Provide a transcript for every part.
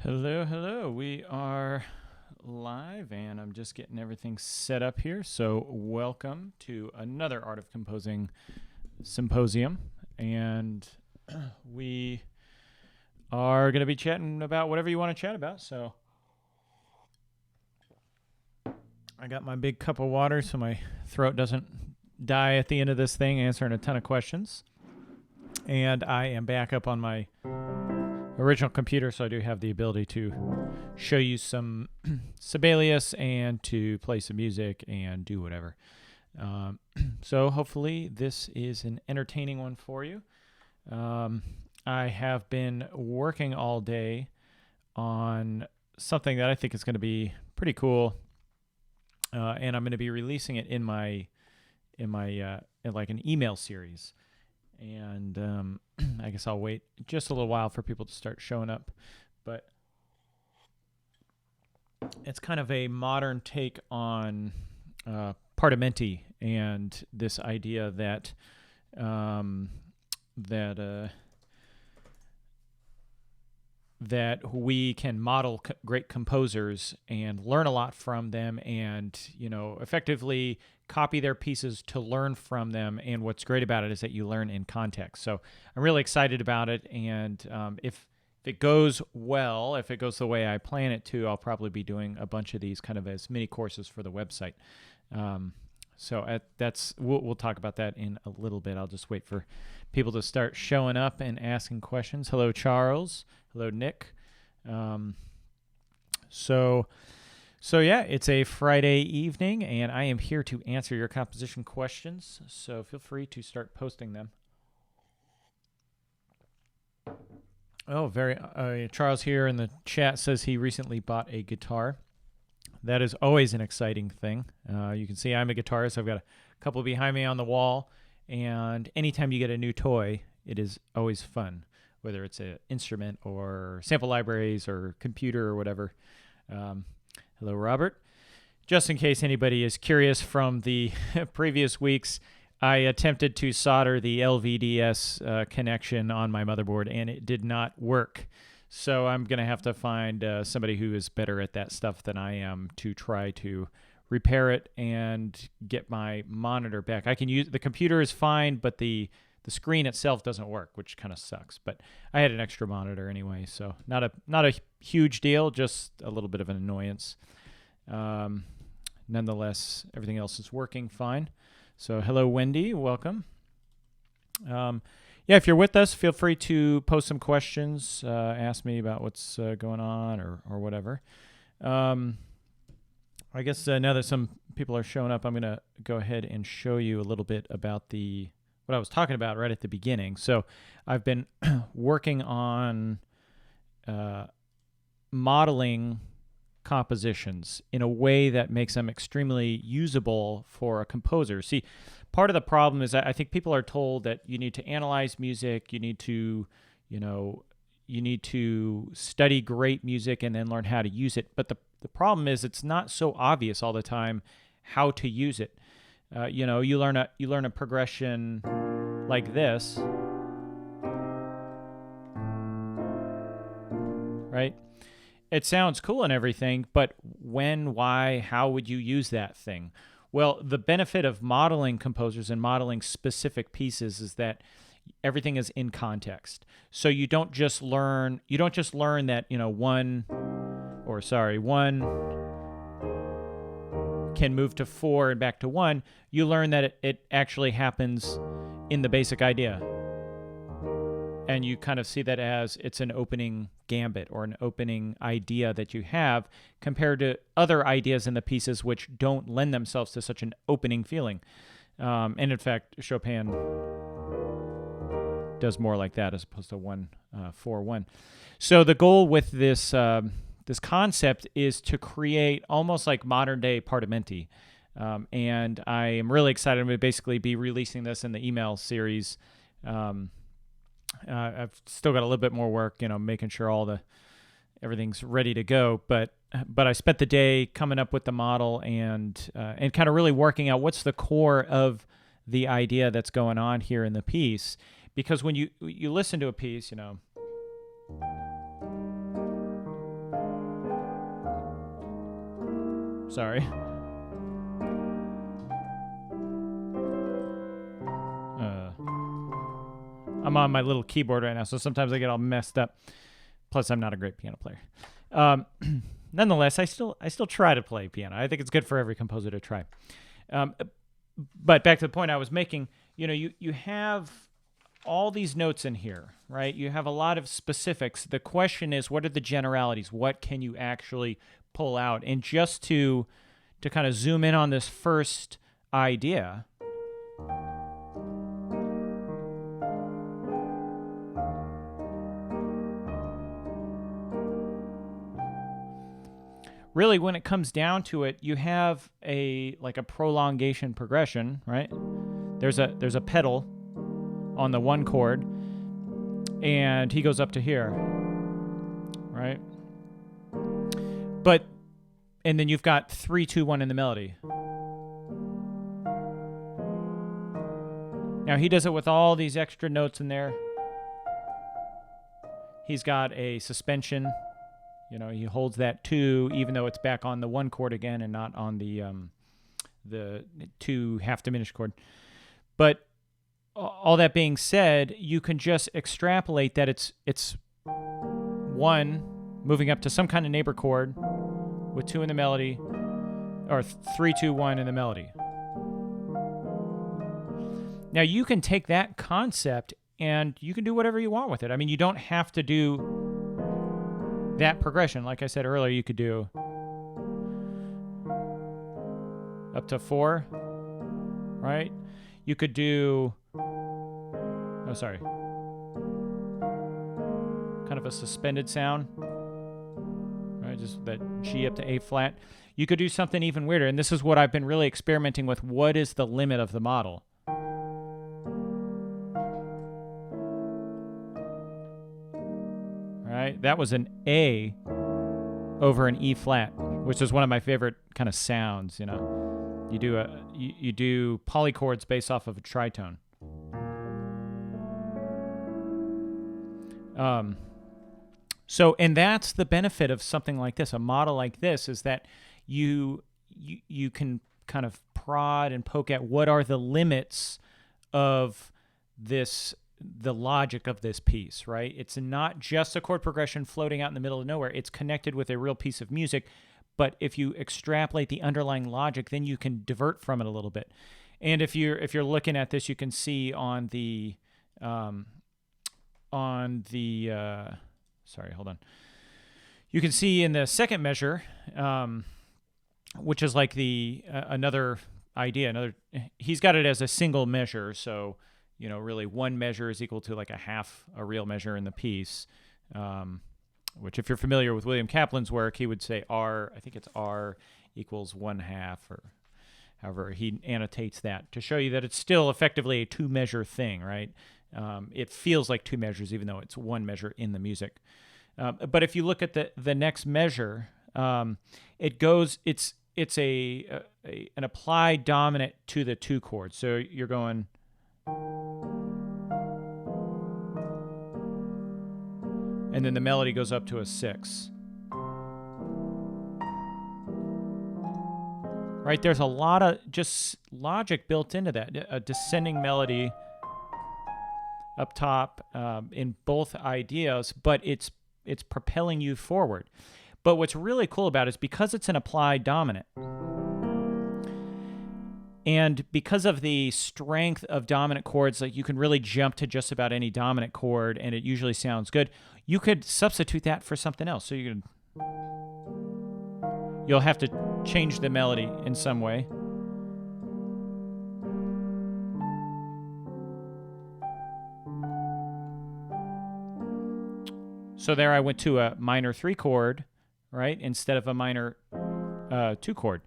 Hello, hello. We are live and I'm just getting everything set up here. So, welcome to another Art of Composing Symposium. And we are going to be chatting about whatever you want to chat about. So, I got my big cup of water so my throat doesn't die at the end of this thing, answering a ton of questions. And I am back up on my original computer, so I do have the ability to show you some Sibelius and to play some music and do whatever. So hopefully this is an entertaining one for you. I have been working all day on something that I think is going to be pretty cool, and I'm going to be releasing it in like an email series. And I guess I'll wait just a little while for people to start showing up. But it's kind of a modern take on Partimenti and this idea that that we can model great composers and learn a lot from them, and effectively copy their pieces to learn from them. And what's great about it is that you learn in context. So I'm really excited about it, and if it goes well, if it goes the way I plan it to, I'll probably be doing a bunch of these kind of as mini courses for the website. We'll talk about that in a little bit. I'll just wait for people to start showing up and asking questions. Hello, Charles. Hello, Nick. So yeah, it's a Friday evening, and I am here to answer your composition questions. So feel free to start posting them. Oh, Charles here in the chat says he recently bought a guitar. That is always an exciting thing. You can see I'm a guitarist. I've got a couple behind me on the wall, and anytime you get a new toy, it is always fun, whether it's an instrument or sample libraries or computer or whatever. Hello, Robert. Just in case anybody is curious from the previous weeks, I attempted to solder the LVDS connection on my motherboard, and it did not work. So I'm going to have to find somebody who is better at that stuff than I am to try to repair it and get my monitor back. I can use the computer is fine, but the screen itself doesn't work, which kind of sucks. But I had an extra monitor anyway, so not a huge deal, just a little bit of an annoyance. Nonetheless, everything else is working fine. So hello, Wendy. Welcome. Yeah, if you're with us, feel free to post some questions, ask me about what's going on or whatever. I guess now that some people are showing up, I'm going to go ahead and show you a little bit about what I was talking about right at the beginning. So I've been working on modeling compositions in a way that makes them extremely usable for a composer. See, part of the problem is that I think people are told that you need to analyze music, you need to study great music and then learn how to use it. But the problem is it's not so obvious all the time how to use it. You learn a progression like this, right? It sounds cool and everything, but when, why, how would you use that thing? Well, the benefit of modeling composers and modeling specific pieces is that everything is in context. So you don't just learn that, one can move to 4 and back to 1. You learn that it actually happens in the basic idea. And you kind of see that as it's an opening gambit or an opening idea that you have compared to other ideas in the pieces which don't lend themselves to such an opening feeling. And in fact, Chopin does more like that as opposed to 1-4-1. So the goal with this concept is to create almost like modern day Partimenti. And I am really excited. I'm going to basically be releasing this in the email series. I've still got a little bit more work, making sure everything's ready to go. But I spent the day coming up with the model and kind of really working out what's the core of the idea that's going on here in the piece. Because when you listen to a piece, Sorry. I'm on my little keyboard right now, so sometimes I get all messed up. Plus, I'm not a great piano player. Nonetheless, I still try to play piano. I think it's good for every composer to try. But back to the point I was making, you have all these notes in here, right? You have a lot of specifics. The question is, what are the generalities? What can you actually pull out? And just to kind of zoom in on this first idea, really, when it comes down to it, you have a prolongation progression, right? There's a pedal on the one chord, and he goes up to here, right? And then you've got 3, 2, 1 in the melody. Now he does it with all these extra notes in there. He's got a suspension. He holds that 2, even though it's back on the 1 chord again and not on the 2 half diminished chord. But all that being said, you can just extrapolate that it's 1 moving up to some kind of neighbor chord with 2 in the melody, or 3, 2, 1 in the melody. Now you can take that concept and you can do whatever you want with it. I mean, you don't have to do that progression. Like I said earlier, you could do up to 4, right? You could do, kind of a suspended sound, right? Just that G up to A flat. You could do something even weirder, and this is what I've been really experimenting with. What is the limit of the model? Right? That was an A over an E flat, which is one of my favorite kind of sounds. You do polychords based off of a tritone. And that's the benefit of something like this. A model like this is that you can kind of prod and poke at what are the limits of the logic of this piece, right? It's not just a chord progression floating out in the middle of nowhere. It's connected with a real piece of music. But if you extrapolate the underlying logic, then you can divert from it a little bit. And if you're looking at this, you can see on the You can see in the second measure, which is like another idea. He's got it as a single measure, so really one measure is equal to like a half a real measure in the piece. Which, if you're familiar with William Kaplan's work, he would say R equals 1/2, or however he annotates that to show you that it's still effectively a 2-measure thing, right? It feels like 2 measures, even though it's 1 measure in the music. But if you look at the next measure, it's an applied dominant to the 2 chord. So you're going. And then the melody goes up to a 6. Right? There's a lot of just logic built into that. A descending melody up top in both ideas, but it's propelling you forward. But what's really cool about it is because it's an applied dominant, and because of the strength of dominant chords, like you can really jump to just about any dominant chord, and it usually sounds good. You could substitute that for something else. So you'll have to change the melody in some way. So there I went to a minor 3 chord, right, instead of a minor 2 chord.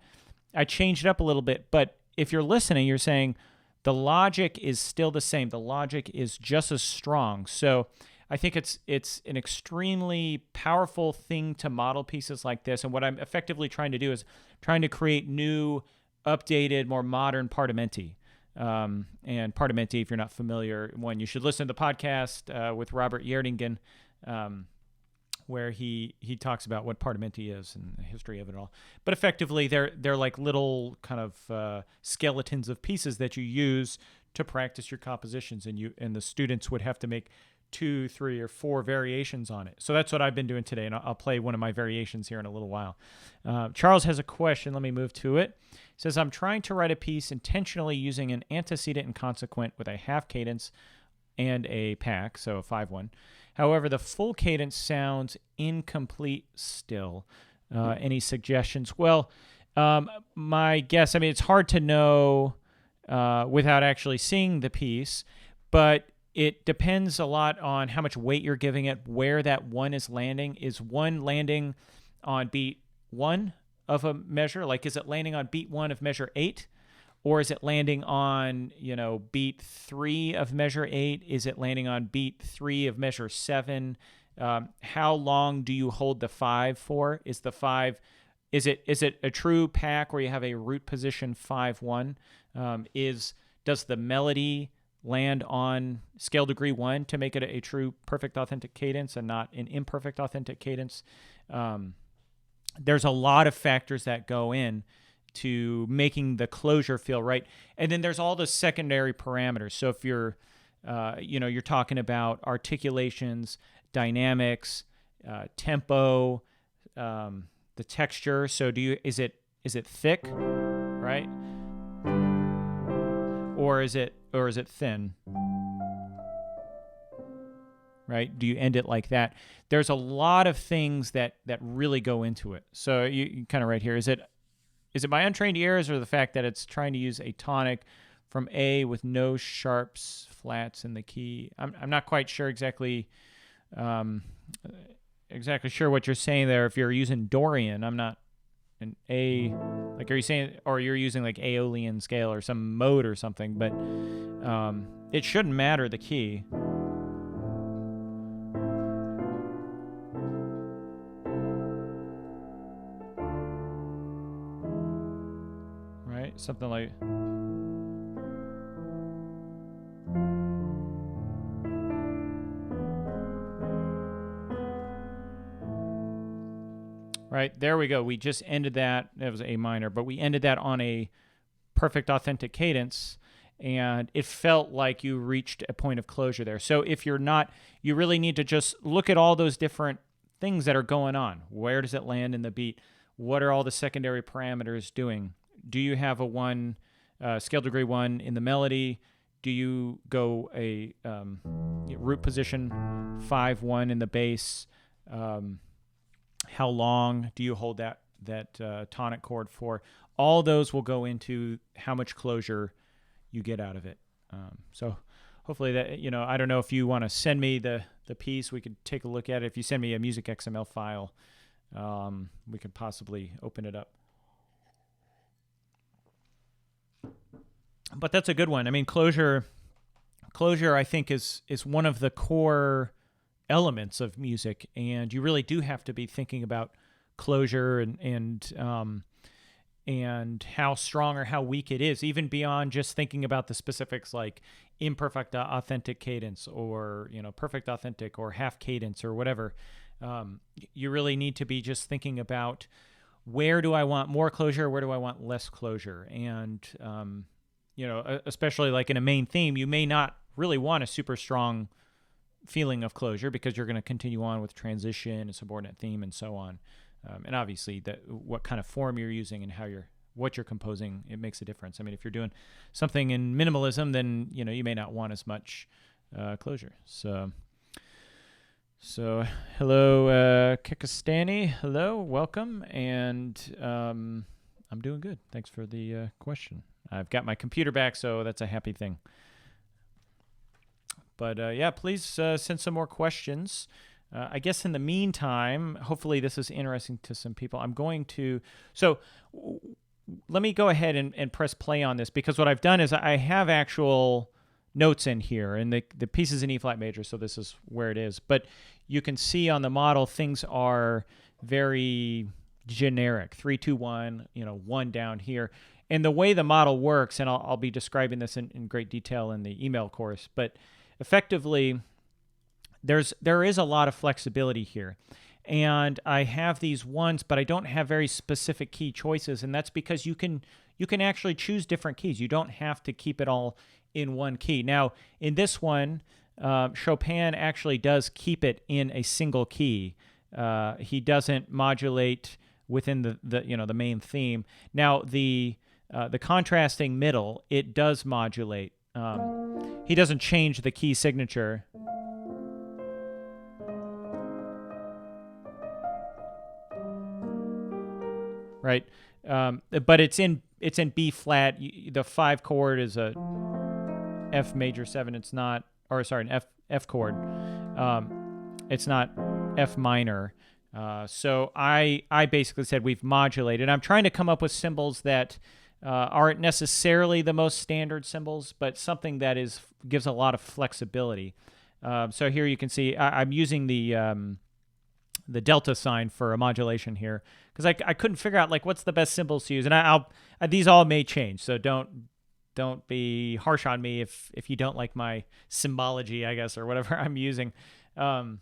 I changed it up a little bit, but if you're listening, you're saying the logic is still the same. The logic is just as strong. So I think it's an extremely powerful thing to model pieces like this. And what I'm effectively trying to do is trying to create new, updated, more modern partimenti. And partimenti, if you're not familiar, you should listen to the podcast with Robert Yerdingen, where he talks about what Partimenti is and the history of it all. But effectively, they're like little kind of skeletons of pieces that you use to practice your compositions, and the students would have to make 2, 3, or 4 variations on it. So that's what I've been doing today, and I'll play one of my variations here in a little while. Charles has a question. Let me move to it. He says, I'm trying to write a piece intentionally using an antecedent and consequent with a half cadence and a pack, so a 5/1. However, the full cadence sounds incomplete still. Any suggestions? Well, my guess, I mean, it's hard to know without actually seeing the piece, but it depends a lot on how much weight you're giving it, where that 1 is landing. Is 1 landing on beat 1 of a measure? Like, is it landing on beat 1 of measure 8? Or is it landing on, beat 3 of measure 8? Is it landing on beat 3 of measure 7? How long do you hold the 5 for? Is the 5, is it a true pack where you have a root position 5/1? Does the melody land on scale degree 1 to make it a true perfect authentic cadence and not an imperfect authentic cadence? There's a lot of factors that go in to making the closure feel right. And then there's all the secondary parameters. So if you're talking about articulations, dynamics, tempo, the texture. So is it thick, right? Or is it thin? Right? Do you end it like that? There's a lot of things that really go into it. So you kind of right here, is it my untrained ears or the fact that it's trying to use a tonic from A with no sharps, flats in the key? I'm not quite sure exactly sure what you're saying there. If you're using Dorian, I'm not an A, like, are you saying, or you're using like Aeolian scale or some mode or something, but it shouldn't matter the key. Right? Something like... Right, there we go. We just ended that. That was A minor, but we ended that on a perfect authentic cadence, and it felt like you reached a point of closure there. So if you're not, you really need to just look at all those different things that are going on. Where does it land in the beat? What are all the secondary parameters doing? Do you have a 1, scale degree 1 in the melody? Do you go a root position 5/1 in the bass? How long do you hold that tonic chord for? All those will go into how much closure you get out of it. So hopefully that, I don't know if you want to send me the piece, we could take a look at it. If you send me a music XML file, we could possibly open it up. But that's a good one. I mean, closure I think is one of the core elements of music, and you really do have to be thinking about closure and how strong or how weak it is, even beyond just thinking about the specifics like imperfect authentic cadence or perfect authentic or half cadence or whatever. You really need to be just thinking about, where do I want more closure, where do I want less closure? And especially like in a main theme, you may not really want a super strong feeling of closure because you're going to continue on with transition and subordinate theme and so on. And obviously what kind of form you're using and what you're composing, it makes a difference. I mean, if you're doing something in minimalism, then you may not want as much closure. So hello, Kikistani. Hello, welcome, and I'm doing good. Thanks for the question. I've got my computer back, so that's a happy thing. But yeah, please send some more questions. I guess in the meantime, hopefully this is interesting to some people. I'm going to... So let me go ahead and press play on this, because what I've done is I have actual notes in here, and the piece is in E flat major, so this is where it is. But you can see on the model, things are very generic. 3, 2, 1, 1 down here. And the way the model works, and I'll be describing this in great detail in the email course, but effectively, there is a lot of flexibility here. and I have these ones, but I don't have very specific key choices, and that's because you can actually choose different keys. You don't have to keep it all in one key. Now, in this one, Chopin actually does keep it in a single key. He doesn't modulate within the main theme. Now, the contrasting middle, it does modulate. He doesn't change the key signature. Right, but it's in B flat. The 5 chord is a F major 7. It's not, or sorry, an F chord. It's not F minor. So I basically said we've modulated. I'm trying to come up with symbols that aren't necessarily the most standard symbols, but something that gives a lot of flexibility. So here you can see I'm using the delta sign for a modulation here because I couldn't figure out like what's the best symbols to use, and these all may change, so don't be harsh on me if you don't like my symbology, I guess, or whatever I'm using. But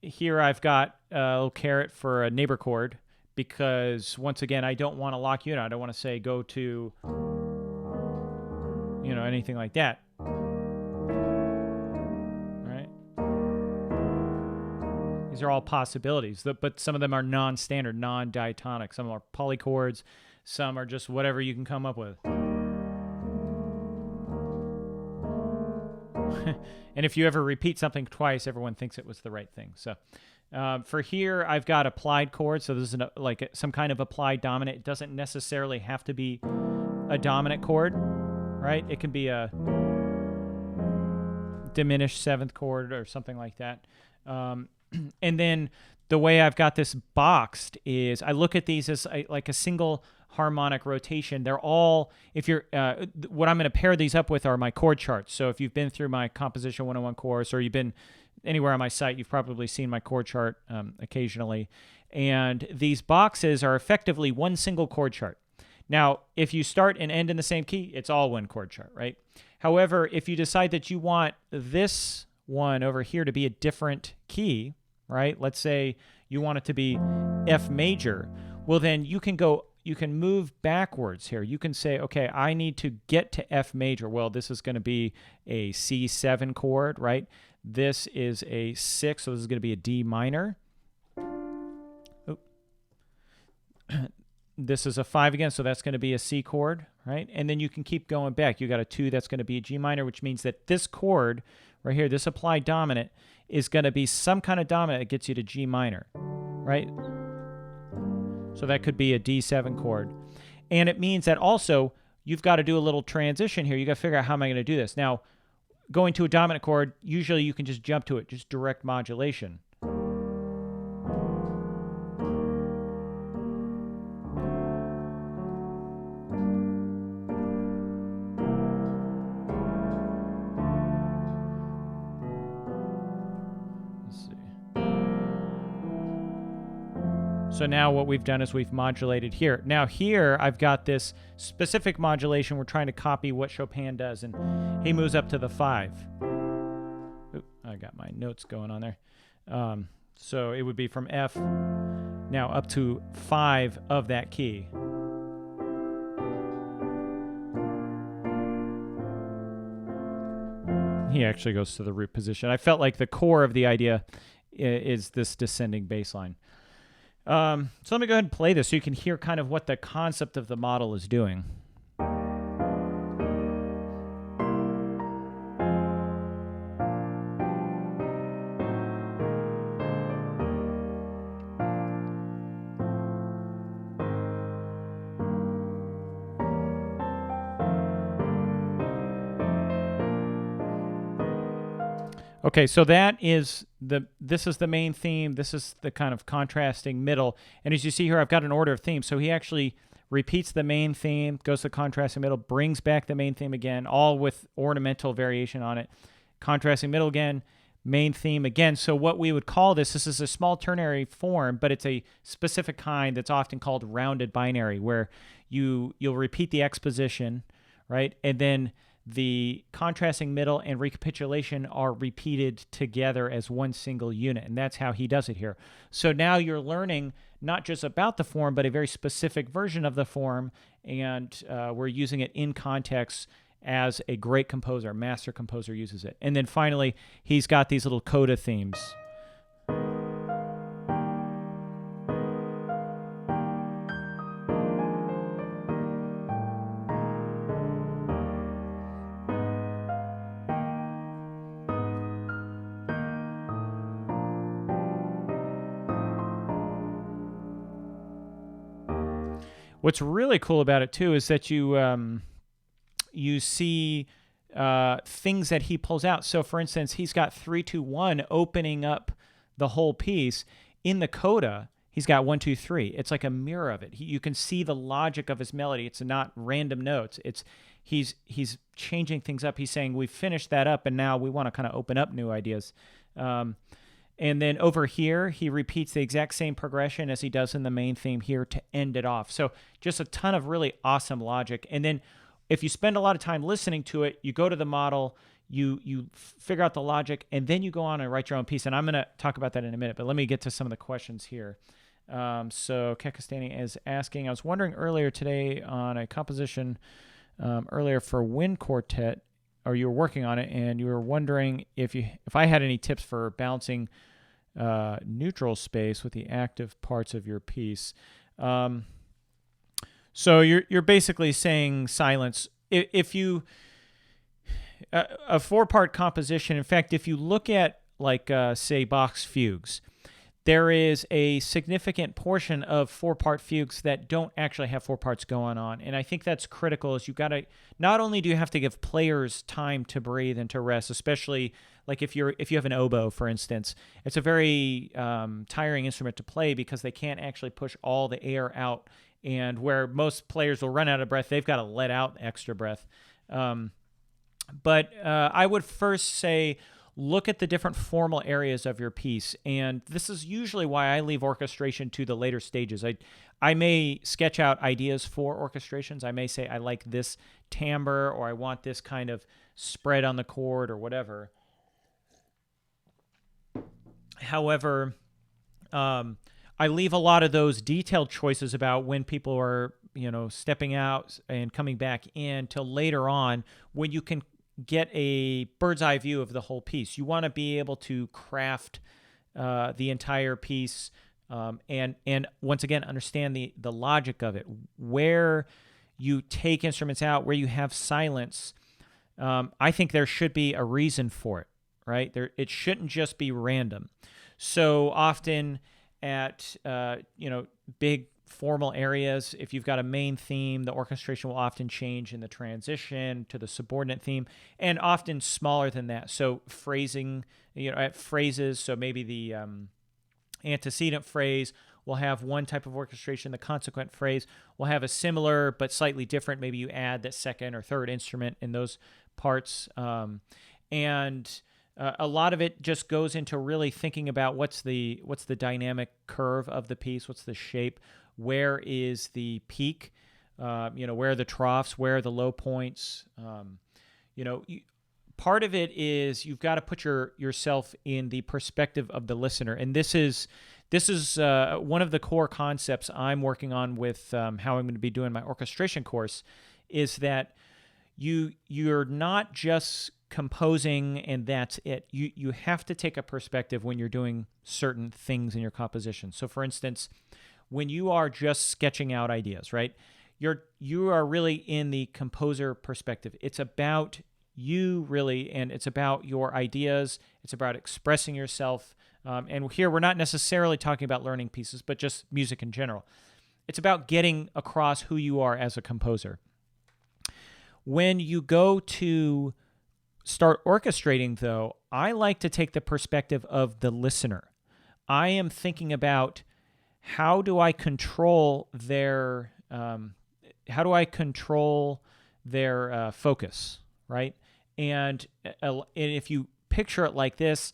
here I've got a little caret for a neighbor chord because once again I don't want to lock you in. I don't want to say go to anything like that. These are all possibilities, but some of them are non-standard, non-diatonic. Some are polychords, some are just whatever you can come up with. And if you ever repeat something twice, everyone thinks it was the right thing. So for here, I've got applied chords. So this is like some kind of applied dominant. It doesn't necessarily have to be a dominant chord, right? It can be a diminished 7th chord or something like that. And then the way I've got this boxed is I look at these as like a single harmonic rotation. They're all, if you're, what I'm going to pair these up with are my chord charts. So if you've been through my Composition 101 course or you've been anywhere on my site, you've probably seen my chord chart occasionally. And these boxes are effectively one single chord chart. Now, if you start and end in the same key, it's all one chord chart, right? However, if you decide that you want this one over here to be a different key, right? Let's say you want it to be F major. Well, then you can move backwards here. You can say, okay, I need to get to F major. Well, this is going to be a C7 chord, right? This is a 6, so this is going to be a D minor. This is a 5 again, so that's going to be a C chord, right? And then you can keep going back. You got a 2, that's going to be a G minor, which means that this chord right here, this applied dominant, is going to be some kind of dominant that gets you to G minor, right? So that could be a D7 chord. And it means that also you've got to do a little transition here. You got to figure out how am I going to do this. Now, going to a dominant chord, usually you can just jump to it, just direct modulation. So now what we've done is we've modulated here. Now here I've got this specific modulation. We're trying to copy what Chopin does, and he moves up to the 5. Oop, I got my notes going on there. So it would be from F now up to 5 of that key. He actually goes to the root position. I felt like the core of the idea is this descending bass line. So let me go ahead and play this so you can hear kind of what the concept of the model is doing. Okay, so this is the main theme. This is the kind of contrasting middle. And as you see here, I've got an order of themes. So he actually repeats the main theme, goes to the contrasting middle, brings back the main theme again, all with ornamental variation on it. Contrasting middle again, main theme again. So what we would call this is a small ternary form, but it's a specific kind that's often called rounded binary, where you'll repeat the exposition, right? And then the contrasting middle and recapitulation are repeated together as one single unit, and that's how he does it here. So now you're learning not just about the form, but a very specific version of the form, and we're using it in context as a great composer, master composer uses it. And then finally, he's got these little coda themes. What's really cool about it too is that you see things that he pulls out. So, for instance, he's got 3-2-1 opening up the whole piece. In the coda, he's got 1-2-3. It's like a mirror of it. You can see the logic of his melody. It's not random notes. He's changing things up. He's saying we've finished that up, and now we want to kind of open up new ideas. And then over here, he repeats the exact same progression as he does in the main theme here to end it off. So just a ton of really awesome logic. And then if you spend a lot of time listening to it, you go to the model, you figure out the logic, and then you go on and write your own piece. And I'm going to talk about that in a minute, but let me get to some of the questions here. So Kekistani is asking, I was wondering earlier today on a composition earlier for wind quartet, or you were working on it, and you were wondering if I had any tips for balancing neutral space with the active parts of your piece. So you're basically saying silence. If you a 4-part composition, in fact, if you look at like say Bach's fugues, there is a significant portion of 4-part fugues that don't actually have 4 parts going on. And I think that's critical, is you got to, not only do you have to give players time to breathe and to rest, especially like if you have an oboe, for instance, it's a very tiring instrument to play because they can't actually push all the air out. And where most players will run out of breath, they've got to let out extra breath. But I would first say, look at the different formal areas of your piece. And this is usually why I leave orchestration to the later stages. I may sketch out ideas for orchestrations. I may say, I like this timbre, or I want this kind of spread on the chord, or whatever. However, I leave a lot of those detailed choices about when people are, stepping out and coming back in till later on, when you can get a bird's eye view of the whole piece. You want to be able to craft the entire piece and once again understand the logic of it. Where you take instruments out, where you have silence, I think there should be a reason for it, right? It shouldn't just be random. So often at big formal areas, if you've got a main theme, the orchestration will often change in the transition to the subordinate theme, and often smaller than that. So phrasing, at phrases, so maybe the antecedent phrase will have one type of orchestration, the consequent phrase will have a similar but slightly different. Maybe you add that second or third instrument in those parts. And a lot of it just goes into really thinking about what's the dynamic curve of the piece, what's the shape, where is the peak, where are the troughs, where are the low points. Part of it is you've got to put yourself in the perspective of the listener, and this is one of the core concepts I'm working on with how I'm going to be doing my orchestration course, is that you're not just composing and that's it. You have to take a perspective when you're doing certain things in your composition. So for instance, when you are just sketching out ideas, right? You are really in the composer perspective. It's about you really, and it's about your ideas. It's about expressing yourself. And here we're not necessarily talking about learning pieces, but just music in general. It's about getting across who you are as a composer. When you go to start orchestrating, though, I like to take the perspective of the listener. I am thinking about how do I control their focus, right? And if you picture it like this,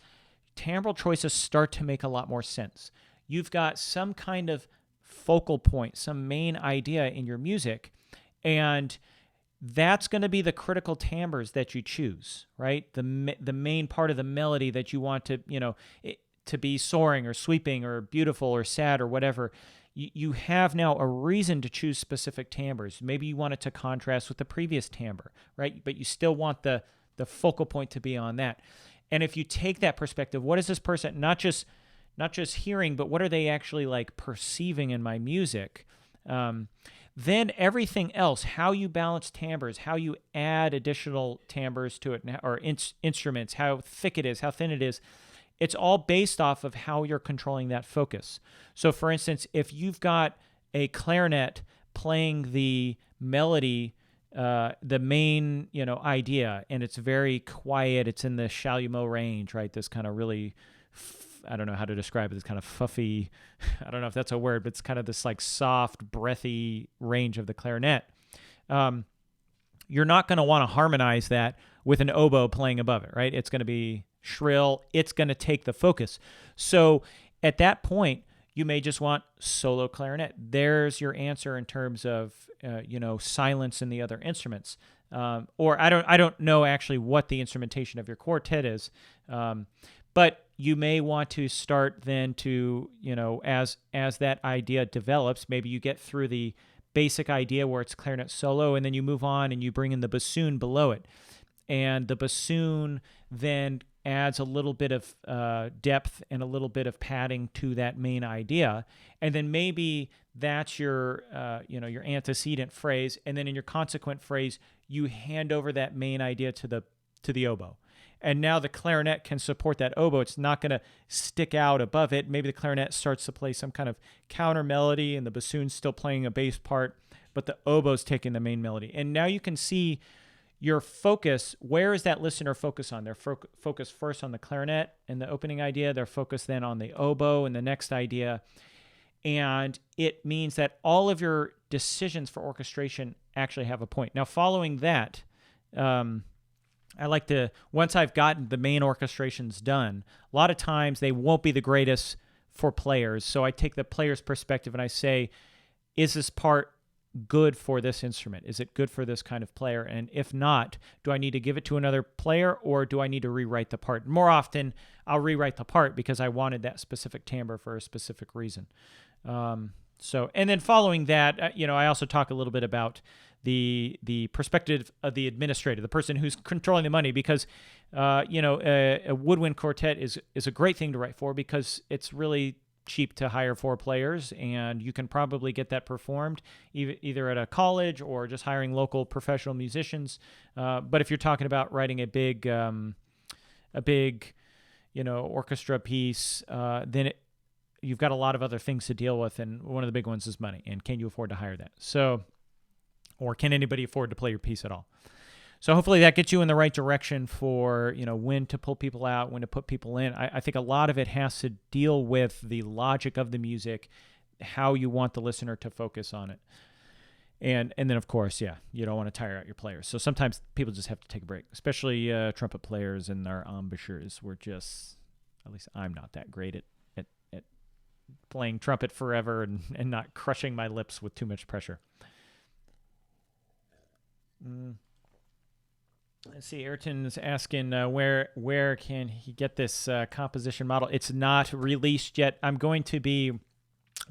timbral choices start to make a lot more sense. You've got some kind of focal point, some main idea in your music, and that's going to be the critical timbres that you choose, right? The main part of the melody that you want to, to be soaring or sweeping or beautiful or sad or whatever. You have now a reason to choose specific timbres. Maybe you want it to contrast with the previous timbre, right? But you still want the focal point to be on that. And if you take that perspective, what is this person not just hearing, but what are they actually like perceiving in my music? Then everything else, how you balance timbres, how you add additional timbres to it, or instruments, how thick it is, how thin it is, it's all based off of how you're controlling that focus. So for instance, if you've got a clarinet playing the melody, the main, idea, and it's very quiet, it's in the chalumeau range, right? This kind of really, I don't know how to describe it, this kind of fuffy, I don't know if that's a word, but it's kind of this like soft, breathy range of the clarinet. You're not going to want to harmonize that with an oboe playing above it, right? It's going to be shrill. It's going to take the focus. So at that point, you may just want solo clarinet. There's your answer in terms of, silence in the other instruments. Or I don't know actually what the instrumentation of your quartet is. But you may want to start then to, as that idea develops, maybe you get through the basic idea where it's clarinet solo, and then you move on and you bring in the bassoon below it. And the bassoon then adds a little bit of depth and a little bit of padding to that main idea. And then maybe that's your antecedent phrase. And then in your consequent phrase, you hand over that main idea to the oboe. And now the clarinet can support that oboe. It's not going to stick out above it. Maybe the clarinet starts to play some kind of counter melody and the bassoon's still playing a bass part, but the oboe's taking the main melody. And now you can see your focus. Where is that listener focus on? They're focused first on the clarinet and the opening idea. They're focused then on the oboe and the next idea. And it means that all of your decisions for orchestration actually have a point. Now, following that, I like to, once I've gotten the main orchestrations done, a lot of times they won't be the greatest for players. So I take the player's perspective and I say, is this part good for this instrument? Is it good for this kind of player? And if not, do I need to give it to another player, or do I need to rewrite the part? More often, I'll rewrite the part because I wanted that specific timbre for a specific reason. And then following that, I also talk a little bit about the perspective of the administrator, the person who's controlling the money, because a woodwind quartet is a great thing to write for because it's really cheap to hire 4 players, and you can probably get that performed either at a college or just hiring local professional musicians. But if you're talking about writing a big orchestra piece, then you've got a lot of other things to deal with, and one of the big ones is money. And can you afford to hire that? Or can anybody afford to play your piece at all? So hopefully that gets you in the right direction for, when to pull people out, when to put people in. I think a lot of it has to deal with the logic of the music, how you want the listener to focus on it. And then, of course, you don't want to tire out your players. So sometimes people just have to take a break, especially trumpet players and their embouchures. We're just, at least I'm not that great at playing trumpet forever and not crushing my lips with too much pressure. Let's see. Ayrton's asking where can he get this composition model? It's not released yet. I'm going to be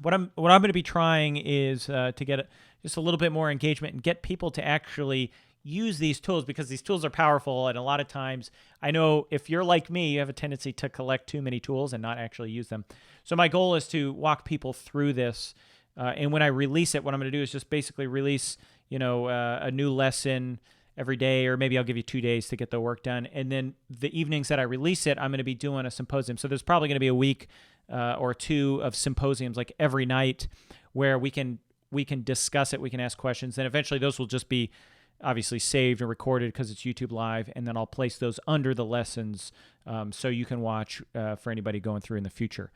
what I'm going to be trying is to get just a little bit more engagement and get people to actually use these tools, because these tools are powerful. And a lot of times, I know if you're like me, you have a tendency to collect too many tools and not actually use them. So my goal is to walk people through this. And when I release it, what I'm going to do is just basically release, a new lesson every day, or maybe I'll give you 2 days to get the work done. And then the evenings that I release it, I'm going to be doing a symposium. So there's probably going to be a week or 2 of symposiums, like every night, where we can discuss it. We can ask questions. Then eventually those will just be obviously saved and recorded because it's YouTube Live. And then I'll place those under the lessons so you can watch for anybody going through in the future.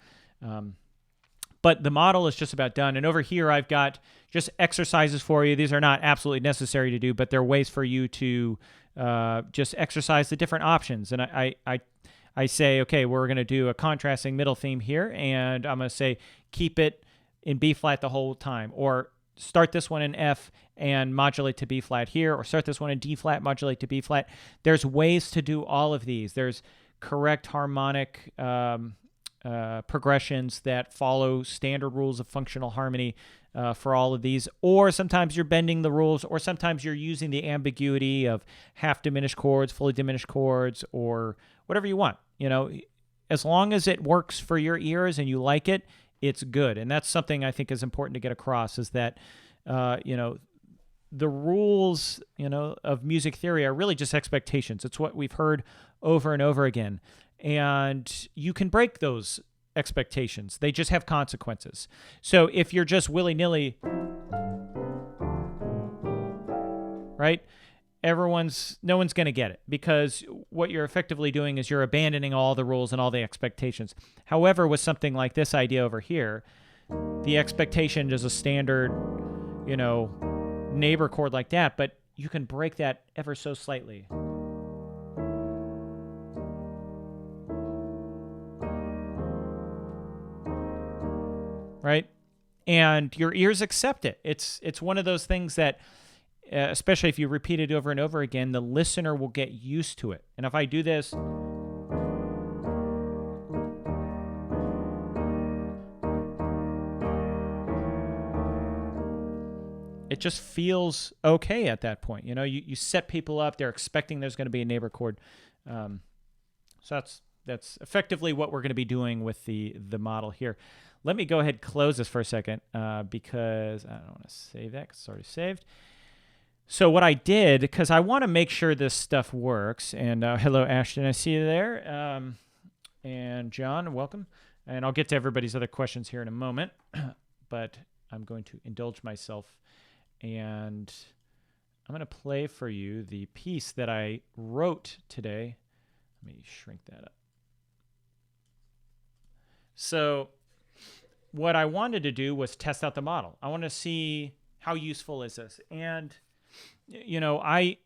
But the model is just about done. And over here, I've got just exercises for you. These are not absolutely necessary to do, but they're ways for you to just exercise the different options. And I say, okay, we're going to do a contrasting middle theme here, and I'm going to say keep it in B flat the whole time, or start this one in F and modulate to B flat here, or start this one in D flat, modulate to B flat. There's ways to do all of these. There's correct harmonic progressions that follow standard rules of functional harmony for all of these, or sometimes you're bending the rules, or sometimes you're using the ambiguity of half diminished chords, fully diminished chords, or whatever you want. You know, as long as it works for your ears and you like it, it's good. And that's something I think is important to get across, is that, you know, the rules, you know, of music theory are really just expectations. It's what we've heard over and over again. And you can break those expectations. They just have consequences. So if you're just willy-nilly, right, no one's going to get it, because what you're effectively doing is you're abandoning all the rules and all the expectations. However, with something like this idea over here, the expectation is a standard, you know, neighbor chord like that, but you can break that ever so slightly. Right? And your ears accept it. It's one of those things that, especially if you repeat it over and over again, the listener will get used to it. And if I do this, it just feels okay at that point. You know, you set people up, they're expecting there's going to be a neighbor chord. So that's effectively what we're going to be doing with the model here. Let me go ahead and close this for a second because I don't want to save that because it's already saved. So what I did, because I want to make sure this stuff works, and hello, Ashton, I see you there. And John, welcome. And I'll get to everybody's other questions here in a moment, but I'm going to indulge myself, and I'm going to play for you the piece that I wrote today. Let me shrink that up. So what I wanted to do was test out the model. I want to see how useful is this. And, you know, I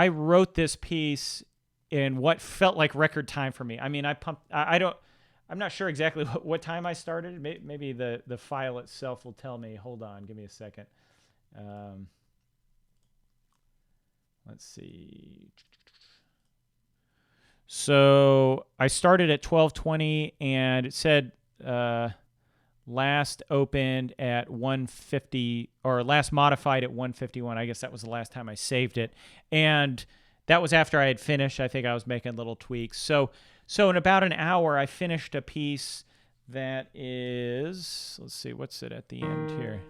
wrote this piece in what felt like record time for me. I mean, I'm not sure exactly what time I started. Maybe the file itself will tell me. Hold on, give me a second. Let's see. So I started at 12:20, and it said last opened at 1:50, or last modified at 1:51. I guess that was the last time I saved it. And that was after I had finished. I think I was making little tweaks. So in about an hour, I finished a piece that is, let's see, what's it at the end here?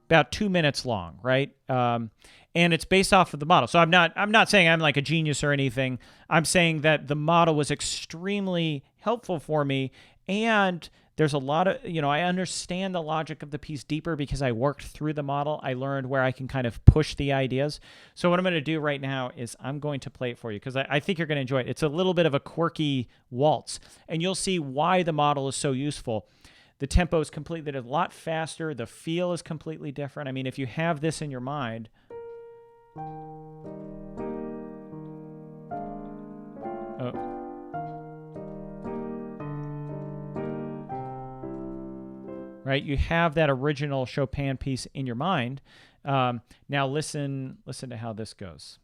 About 2 minutes long, right? And it's based off of the model. So I'm not saying I'm like a genius or anything. I'm saying that the model was extremely helpful for me, and there's a lot of, you know, I understand the logic of the piece deeper because I worked through the model. I learned where I can kind of push the ideas. So what I'm going to do right now is I'm going to play it for you because I think you're going to enjoy it. It's a little bit of a quirky waltz, and you'll see why the model is so useful. The tempo is completely a lot faster. The feel is completely different. I mean, if you have this in your mind, right? You have that original Chopin piece in your mind. Now listen to how this goes.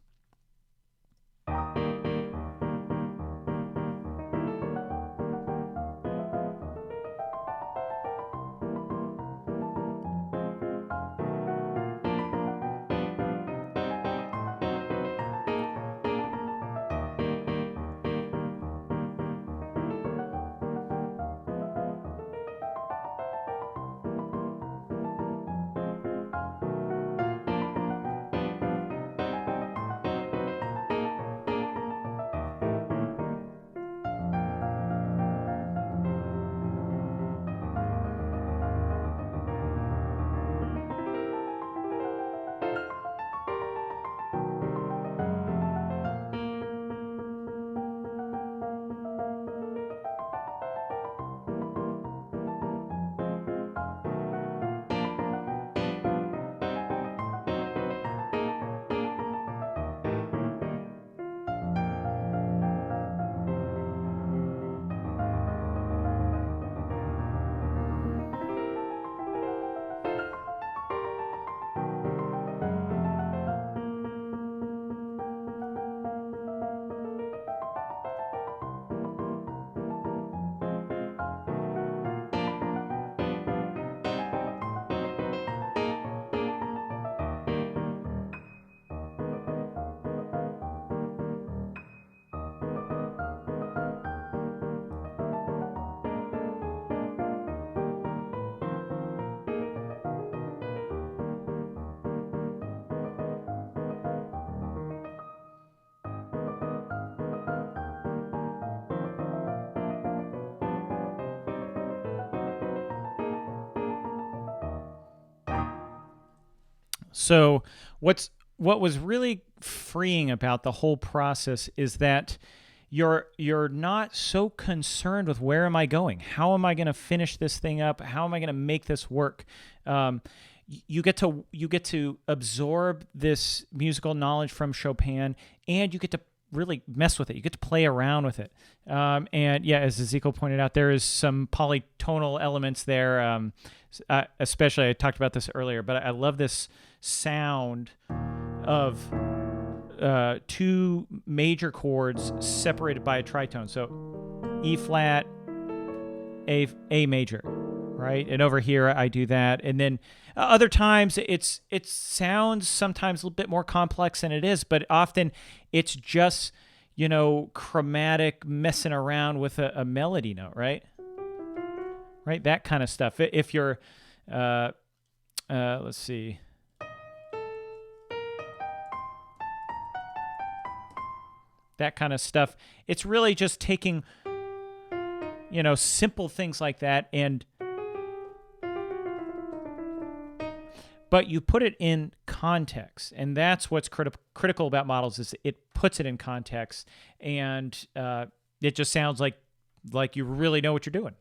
So what was really freeing about the whole process is that you're not so concerned with where am I going? How am I going to finish this thing up? How am I going to make this work? You get to absorb this musical knowledge from Chopin, and you get to really mess with it. You get to play around with it. And yeah, as Ezekiel pointed out, there is some polytonal elements there. Especially, I talked about this earlier, but I love this sound of two major chords separated by a tritone. So E flat, A major, right? And over here I do that. And then other times it sounds sometimes a little bit more complex than it is, but often it's just, chromatic messing around with a melody note, right? Right? That kind of stuff. If you're, let's see. That kind of stuff. It's really just taking, simple things like that, but you put it in context, and that's what's critical about models is it puts it in context, and it just sounds like you really know what you're doing,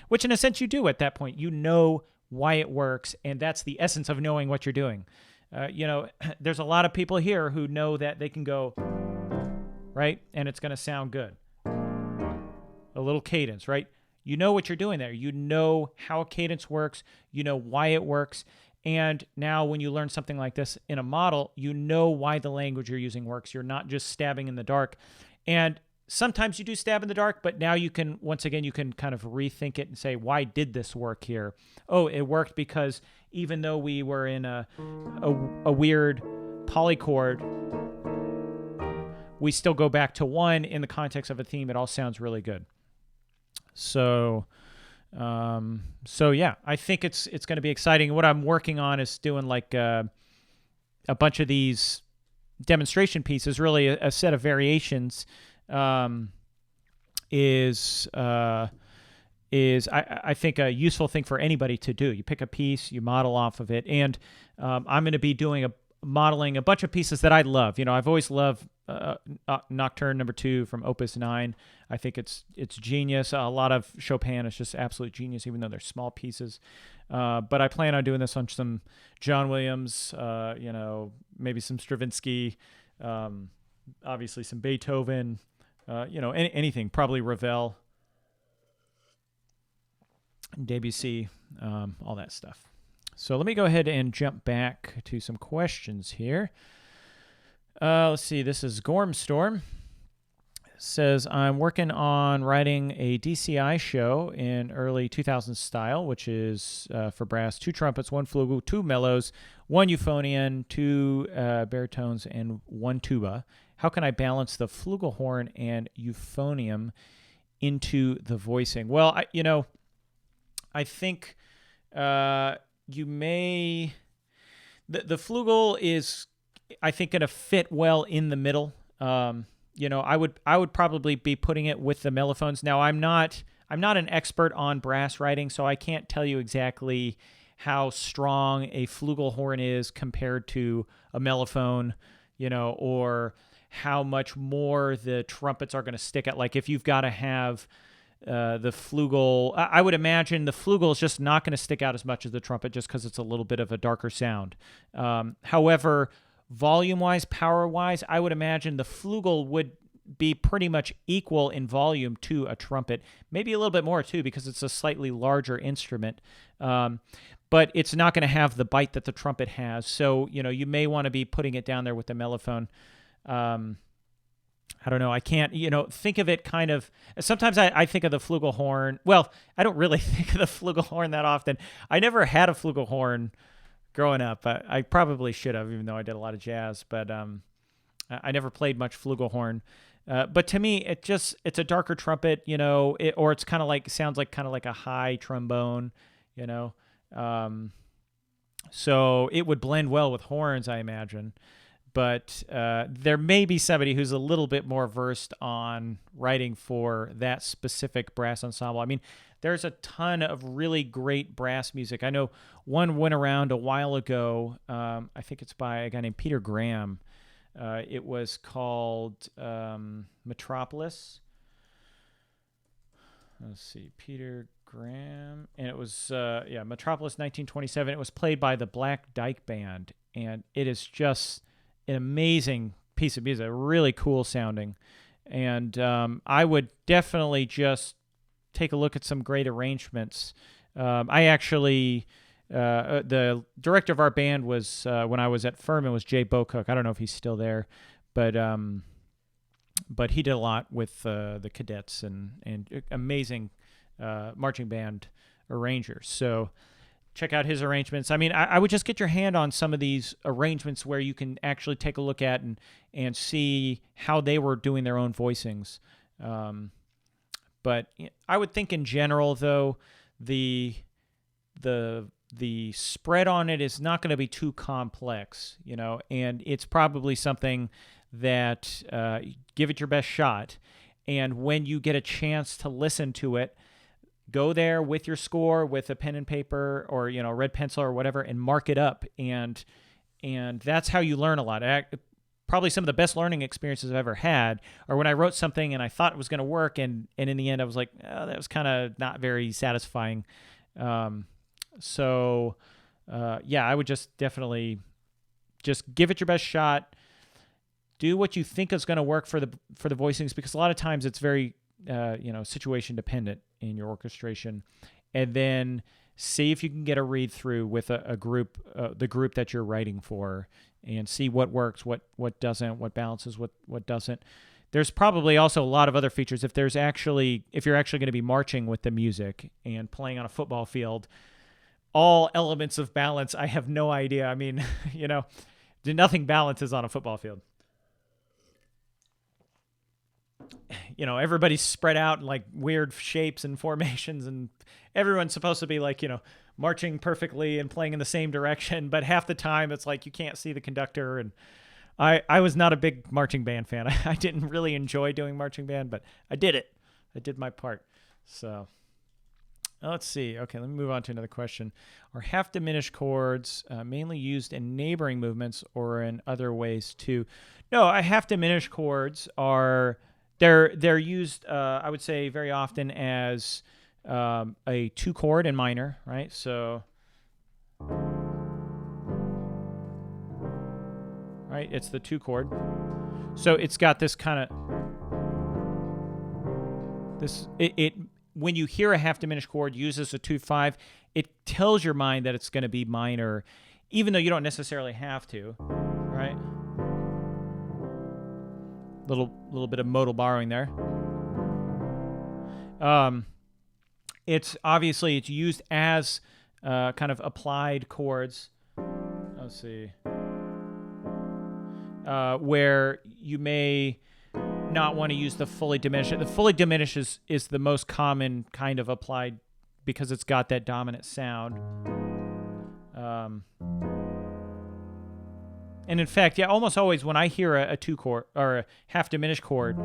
which in a sense you do at that point. You know why it works, and that's the essence of knowing what you're doing. There's a lot of people here who know that they can go, right? And it's going to sound good. A little cadence, right? You know what you're doing there. You know how a cadence works. You know why it works. And now when you learn something like this in a model, you know why the language you're using works. You're not just stabbing in the dark. And sometimes you do stab in the dark, but now you can, once again, you can kind of rethink it and say, why did this work here? Oh, it worked because even though we were in a weird polychord, we still go back to one in the context of a theme. It all sounds really good. So yeah, I think it's going to be exciting. What I'm working on is doing like a bunch of these demonstration pieces, really a set of variations. Is I think a useful thing for anybody to do. You pick a piece, you model off of it, and I'm going to be doing modeling a bunch of pieces that I love. I've always loved Nocturne Number 2 from Opus 9. I think it's genius. A lot of Chopin is just absolute genius, even though they're small pieces. But I plan on doing this on some John Williams, maybe some Stravinsky, obviously some Beethoven, anything, probably Ravel, Debussy, all that stuff. So let me go ahead and jump back to some questions here. Let's see. This is Gormstorm. Says, I'm working on writing a DCI show in early 2000s style, which is for brass, 2 trumpets, 1 flugel, 2 mellows, 1 euphonium, 2 baritones, and 1 tuba. How can I balance the flugelhorn and euphonium into the voicing? Well, I think you may... The flugel is, I think, going to fit well in the middle. I would probably be putting it with the mellophones. Now, I'm not an expert on brass writing, so I can't tell you exactly how strong a flugelhorn is compared to a mellophone, or how much more the trumpets are going to stick out. Like if you've got to have the flugel, I would imagine the flugel is just not going to stick out as much as the trumpet just because it's a little bit of a darker sound. However, volume-wise, power-wise, I would imagine the flugel would be pretty much equal in volume to a trumpet, maybe a little bit more too because it's a slightly larger instrument. But it's not going to have the bite that the trumpet has. So, you may want to be putting it down there with the mellophone. I don't know. I can't, think of it kind of... Sometimes I think of the flugelhorn. Well, I don't really think of the flugelhorn that often. I never had a flugelhorn growing up. I probably should have, even though I did a lot of jazz. But I never played much flugelhorn. But to me, it's a darker trumpet, or it's kind of like... sounds like kind of like a high trombone, So it would blend well with horns, I imagine. but there may be somebody who's a little bit more versed on writing for that specific brass ensemble. I mean, there's a ton of really great brass music. I know one went around a while ago. I think it's by a guy named Peter Graham. It was called Metropolis. Let's see, Peter Graham. And it was, Metropolis 1927. It was played by the Black Dyke Band. And it is just an amazing piece of music, really cool sounding. And I would definitely just take a look at some great arrangements. I actually, the director of our band was, when I was at Furman, was Jay Bocook. I don't know if he's still there, but he did a lot with the cadets and amazing marching band arrangers. So check out his arrangements. I mean, I would just get your hand on some of these arrangements where you can actually take a look at and see how they were doing their own voicings. But I would think in general, though, the spread on it is not going to be too complex, and it's probably something that give it your best shot. And when you get a chance to listen to it, go there with your score, with a pen and paper or, red pencil or whatever, and mark it up. And that's how you learn a lot. Probably some of the best learning experiences I've ever had are when I wrote something and I thought it was going to work, and in the end I was like, oh, that was kind of not very satisfying. I would just definitely just give it your best shot. Do what you think is going to work for the voicings, because a lot of times it's very situation dependent in your orchestration, and then see if you can get a read through with a group, the group that you're writing for, and see what works, what doesn't, what balances, what doesn't. There's probably also a lot of other features. If you're actually going to be marching with the music and playing on a football field, all elements of balance, I have no idea. I mean, nothing balances on a football field. Everybody's spread out in like weird shapes and formations, and everyone's supposed to be like, marching perfectly and playing in the same direction. But half the time it's like you can't see the conductor. And I was not a big marching band fan. I didn't really enjoy doing marching band, but I did it. I did my part. So let's see. Okay, let me move on to another question. Are half diminished chords mainly used in neighboring movements or in other ways too? No, half diminished chords are... They're used, I would say, very often as a 2 chord in minor, right? So, right, it's the 2 chord. So it's got this kind of when you hear a half diminished chord uses a 2/5, it tells your mind that it's going to be minor, even though you don't necessarily have to, right? Little bit of modal borrowing there. It's used as kind of applied chords. Let's see. Where you may not want to use the fully diminished. The fully diminished is the most common kind of applied because it's got that dominant sound. And in fact, almost always when I hear a 2 chord or a half diminished chord,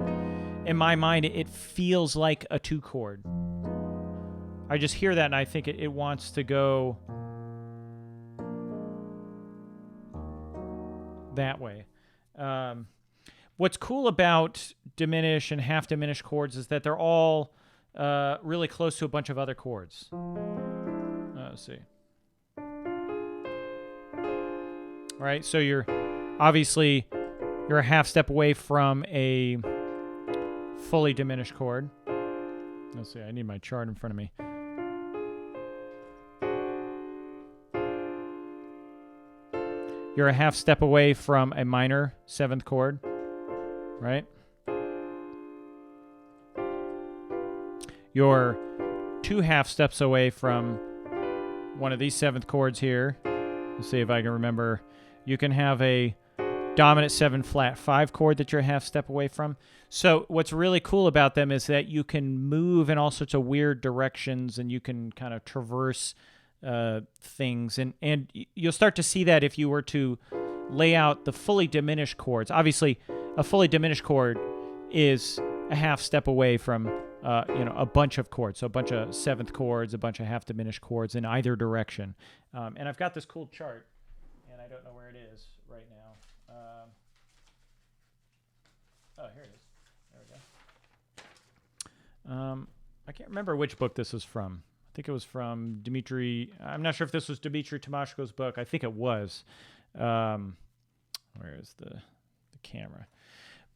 in my mind, it feels like a 2 chord. I just hear that and I think it wants to go that way. What's cool about diminished and half diminished chords is that they're all really close to a bunch of other chords. Let's see. Right, so you're a half step away from a fully diminished chord. Let's see, I need my chart in front of me. You're a half step away from a minor 7th chord, right? You're 2 half steps away from one of these 7th chords here. Let's see if I can remember. You can have a dominant 7 flat 5 chord that you're a half step away from. So what's really cool about them is that you can move in all sorts of weird directions, and you can kind of traverse things. And you'll start to see that if you were to lay out the fully diminished chords. Obviously, a fully diminished chord is a half step away from a bunch of chords, so a bunch of seventh chords, a bunch of half diminished chords in either direction. And I've got this cool chart, and I don't know where it is right now. Oh, here it is. There we go. I can't remember which book this is from. I think it was from Dmitri. I'm not sure if this was Dmitri Tomashko's book. I think it was. Where is the camera?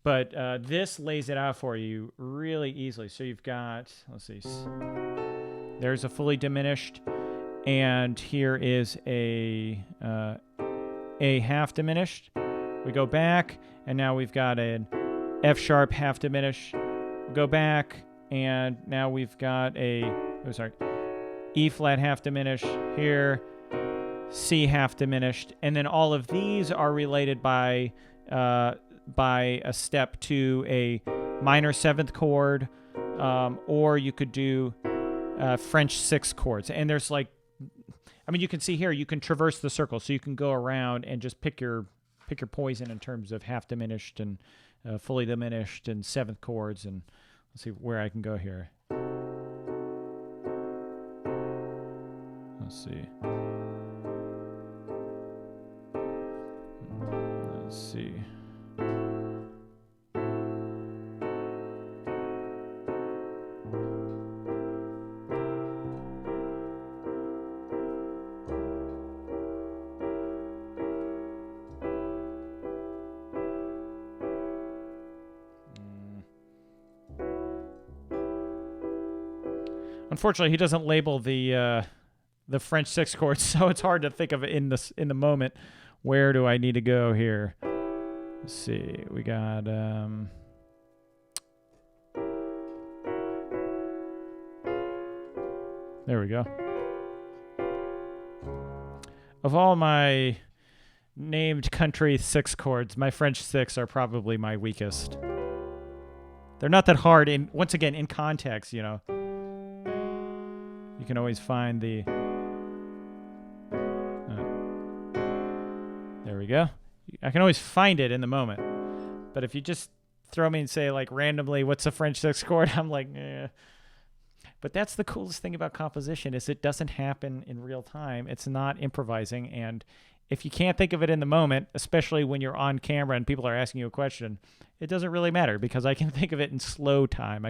But this lays it out for you really easily. So you've got, let's see, there's a fully diminished, and here is a half diminished. We go back, and now we've got an F sharp half diminished. We go back, and now we've got E flat half diminished here, C half diminished, and then all of these are related by a step to a minor seventh chord, or you could do French sixth chords. And there's you can see here, you can traverse the circle, so you can go around and just pick your poison in terms of half diminished and fully diminished and seventh chords. And let's see where I can go here. Let's see. Unfortunately, he doesn't label the French sixth chords, so it's hard to think of it in the moment. Where do I need to go here? Let's see. We got there we go. Of all my named country sixth chords, my French sixths are probably my weakest. They're not that hard once again in context, you can always find the there we go. I can always find it in the moment. But if you just throw me and say randomly, what's a French sixth chord? I'm like, eh. But that's the coolest thing about composition is it doesn't happen in real time. It's not improvising. And if you can't think of it in the moment, especially when you're on camera and people are asking you a question, it doesn't really matter because I can think of it in slow time,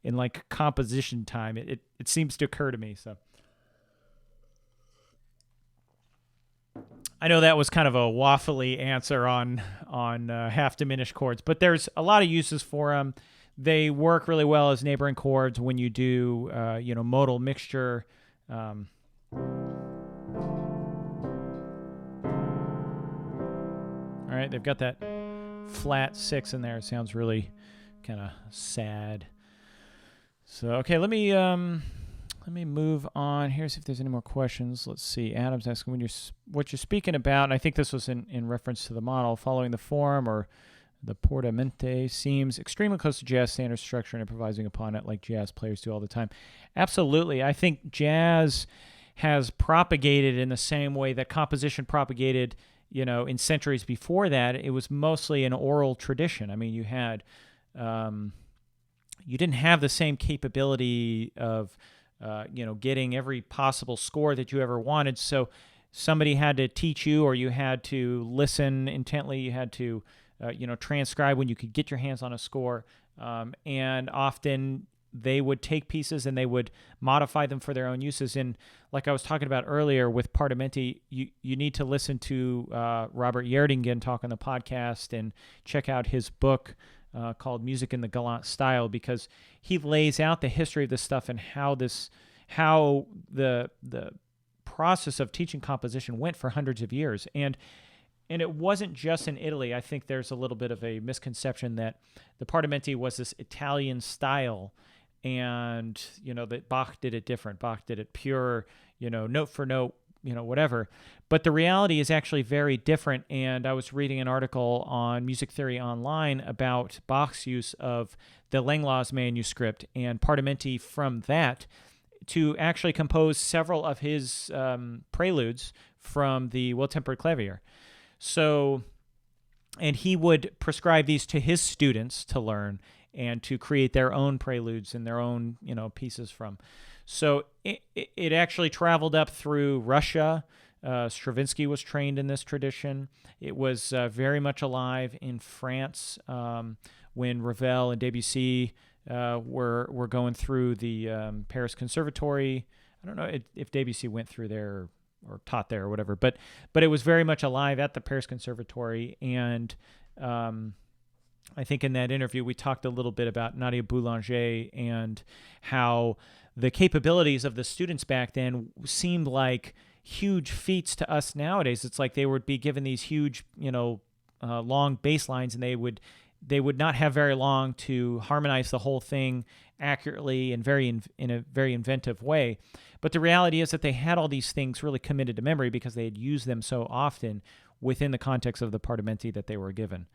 in composition time. It seems to occur to me. So I know that was kind of a waffly answer on half diminished chords, but there's a lot of uses for them. They work really well as neighboring chords when you do modal mixture. All right, they've got that flat six in there. It sounds really kind of sad. So okay, let me move on here, see if there's any more questions. Let's see. Adam's asking what you're speaking about, and I think this was in reference to the model, following the form or the portamento seems extremely close to jazz standard structure and improvising upon it like jazz players do all the time. Absolutely. I think jazz has propagated in the same way that composition propagated, in centuries before that. It was mostly an oral tradition. I mean, you didn't have the same capability of getting every possible score that you ever wanted. So somebody had to teach you, or you had to listen intently. You had to, transcribe when you could get your hands on a score. And often they would take pieces and they would modify them for their own uses. And like I was talking about earlier with Partimenti, you need to listen to Robert Yerdingen talk on the podcast and check out his book called Music in the Galant Style, because he lays out the history of this stuff and how the process of teaching composition went for hundreds of years. And it wasn't just in Italy. I think there's a little bit of a misconception that the Partimenti was this Italian style, and that Bach did it different. Bach did it pure, note for note, whatever. But the reality is actually very different. And I was reading an article on Music Theory Online about Bach's use of the Langlois manuscript and Partimenti from that to actually compose several of his preludes from the Well-Tempered Clavier. So, and he would prescribe these to his students to learn and to create their own preludes and their own, pieces from. So it actually traveled up through Russia. Stravinsky was trained in this tradition. It was very much alive in France when Ravel and Debussy were going through the Paris Conservatory. I don't know if Debussy went through there or taught there or whatever, but it was very much alive at the Paris Conservatory. And I think in that interview we talked a little bit about Nadia Boulanger and how the capabilities of the students back then seemed like huge feats to us nowadays. It's like they would be given these huge, long bass lines, and they would not have very long to harmonize the whole thing accurately and in a very inventive way. But the reality is that they had all these things really committed to memory because they had used them so often within the context of the partimenti that they were given.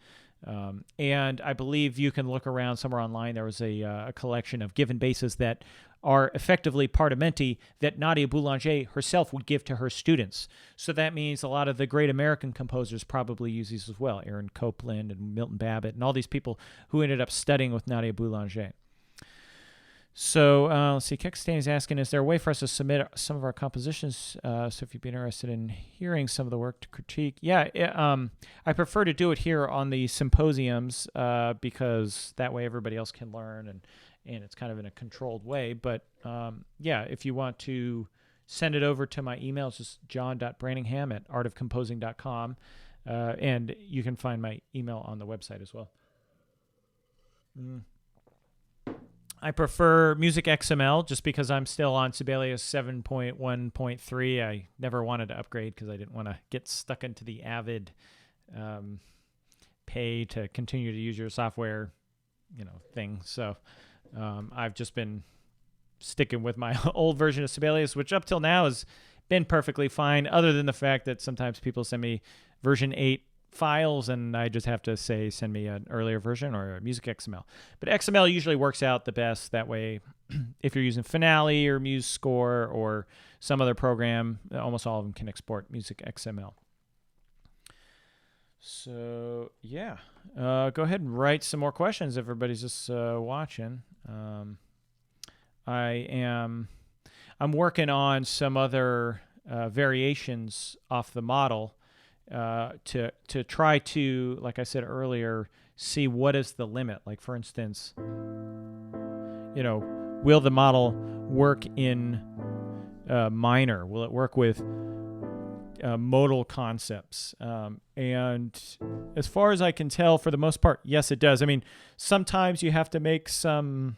And I believe you can look around somewhere online. There was a collection of given basses that are effectively partimenti that Nadia Boulanger herself would give to her students. So that means a lot of the great American composers probably use these as well. Aaron Copland and Milton Babbitt and all these people who ended up studying with Nadia Boulanger. So let's see, Kekistan is asking, is there a way for us to submit some of our compositions? So if you'd be interested in hearing some of the work to critique. Yeah, I prefer to do it here on the symposiums because that way everybody else can learn and it's kind of in a controlled way. But yeah, if you want to send it over to my email, it's just john.branningham@artofcomposing.com. And you can find my email on the website as well. I prefer Music XML just because I'm still on Sibelius 7.1.3. I never wanted to upgrade because I didn't want to get stuck into the Avid pay to continue to use your software, thing. So I've just been sticking with my old version of Sibelius, which up till now has been perfectly fine, other than the fact that sometimes people send me version 8 files and I just have to say send me an earlier version or a Music XML. But XML usually works out the best. That way, if you're using Finale or MuseScore or some other program, almost all of them can export Music XML. So yeah, go ahead and write some more questions. Everybody's just watching. I'm working on some other variations off the model to try to, like I said earlier, see what is the limit. Like for instance, will the model work in minor? Will it work with modal concepts? And as far as I can tell, for the most part, yes, it does. I mean, sometimes you have to make some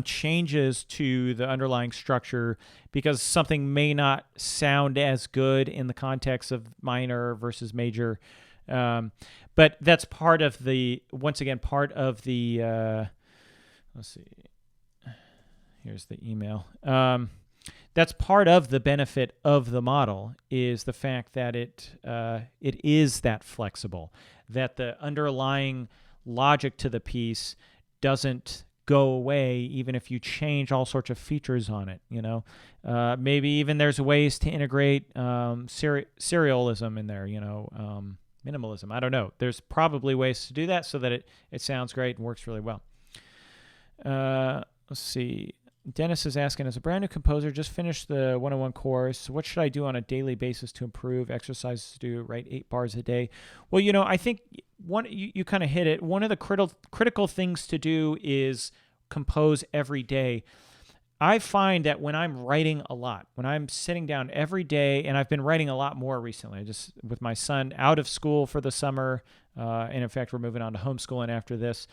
changes to the underlying structure because something may not sound as good in the context of minor versus major. But that's part of the, let's see, here's the email. That's part of the benefit of the model is the fact that it is that flexible, that the underlying logic to the piece doesn't go away even if you change all sorts of features on it. Maybe even there's ways to integrate serialism in there, minimalism. I don't know. There's probably ways to do that so that it sounds great and works really well. Let's see. Dennis is asking, as a brand new composer, just finished the 101 course. What should I do on a daily basis to improve? Exercises to do, write 8 bars a day. Well, I think you kind of hit it. One of the critical things to do is compose every day. I find that when I'm writing a lot, when I'm sitting down every day, and I've been writing a lot more recently, just with my son out of school for the summer, and in fact, we're moving on to homeschooling after this,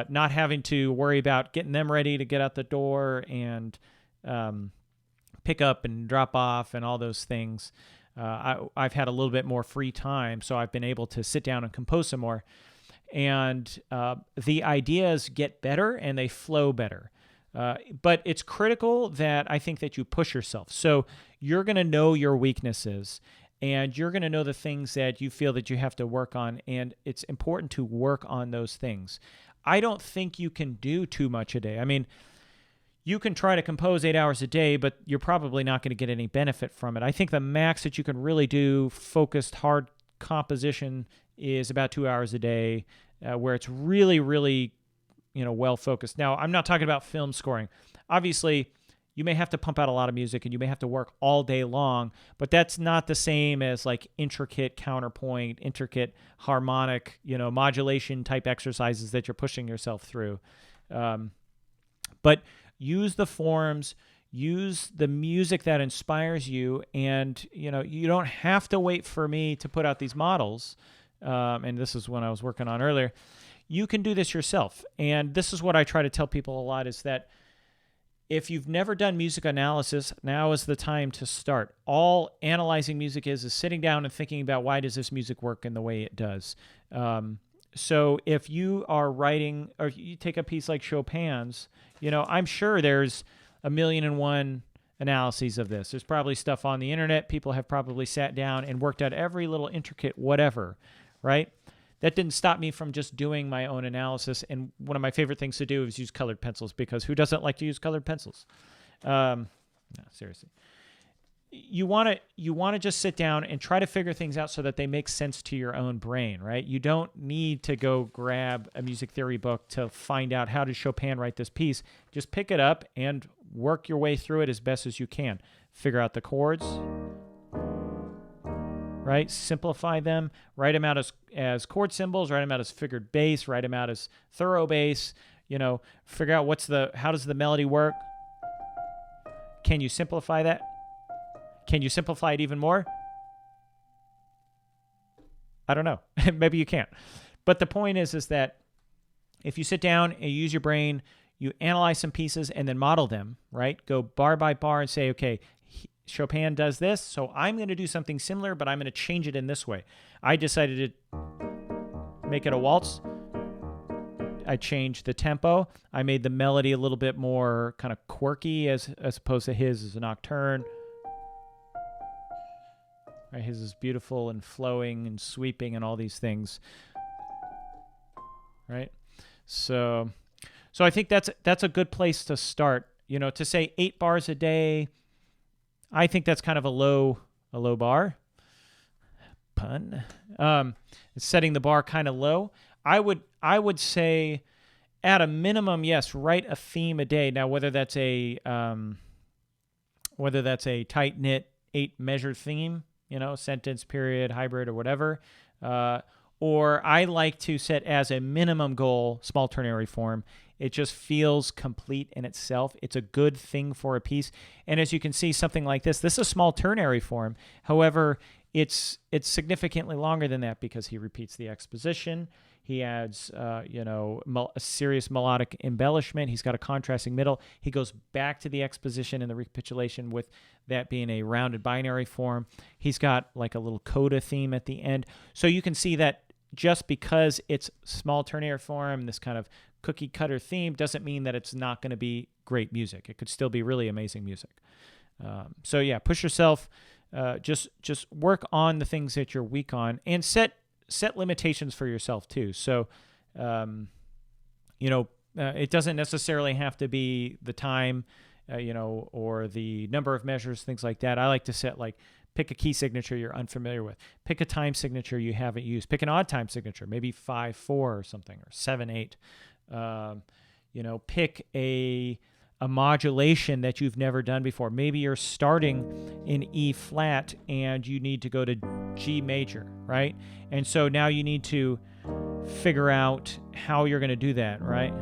not having to worry about getting them ready to get out the door and pick up and drop off and all those things. I've had a little bit more free time, so I've been able to sit down and compose some more. And the ideas get better and they flow better. But it's critical that I think that you push yourself. So you're going to know your weaknesses and you're going to know the things that you feel that you have to work on. And it's important to work on those things. I don't think you can do too much a day. I mean, you can try to compose 8 hours a day, but you're probably not going to get any benefit from it. I think the max that you can really do focused hard composition is about 2 hours a day, where it's really, really, well focused. Now, I'm not talking about film scoring. Obviously, you may have to pump out a lot of music and you may have to work all day long, but that's not the same as like intricate counterpoint, intricate harmonic, modulation type exercises that you're pushing yourself through. But use the forms, use the music that inspires you, and you don't have to wait for me to put out these models. And this is what I was working on earlier. You can do this yourself. And this is what I try to tell people a lot, is that if you've never done music analysis, now is the time to start. All analyzing music is sitting down and thinking about, why does this music work in the way it does? So if you are writing, or you take a piece like Chopin's, I'm sure there's 1,000,001 analyses of this. There's probably stuff on the internet. People have probably sat down and worked out every little intricate whatever, right? That didn't stop me from just doing my own analysis. And one of my favorite things to do is use colored pencils, because who doesn't like to use colored pencils? No, seriously. You want to just sit down and try to figure things out so that they make sense to your own brain, right? You don't need to go grab a music theory book to find out how did Chopin write this piece. Just pick it up and work your way through it as best as you can. Figure out the chords, right? Simplify them. Write them out as chord symbols. Write them out as figured bass. Write them out as thorough bass. Figure out how does the melody work? Can you simplify that? Can you simplify it even more? I don't know. Maybe you can't. But the point is that if you sit down and you use your brain, you analyze some pieces and then model them, right? Go bar by bar and say, okay, Chopin does this, so I'm going to do something similar, but I'm going to change it in this way. I decided to make it a waltz. I changed the tempo. I made the melody a little bit more kind of quirky as opposed to his as a nocturne. Right, his is beautiful and flowing and sweeping and all these things, right? So I think that's a good place to start. To say 8 bars a day, I think that's kind of a low bar. Pun. It's setting the bar kind of low. I would say, at a minimum, yes, write a theme a day. Now, whether that's a tight knit 8 measure theme, sentence, period, hybrid, or whatever. Or I like to set as a minimum goal small ternary form. It just feels complete in itself. It's a good thing for a piece. And as you can see, something like this is a small ternary form. However, it's significantly longer than that, because he repeats the exposition. He adds, a serious melodic embellishment. He's got a contrasting middle. He goes back to the exposition and the recapitulation, with that being a rounded binary form. He's got like a little coda theme at the end. So you can see that just because it's small ternary form, this kind of cookie cutter theme, doesn't mean that it's not going to be great music. It could still be really amazing music. So yeah, push yourself. Just work on the things that you're weak on, and set limitations for yourself too. So, it doesn't necessarily have to be the time, or the number of measures, things like that. I like to set, pick a key signature you're unfamiliar with. Pick a time signature you haven't used. Pick an odd time signature, maybe 5/4 or something, or 7/8. Pick a modulation that you've never done before. Maybe you're starting in E flat and you need to go to G major, right? And so now you need to figure out how you're going to do that, right?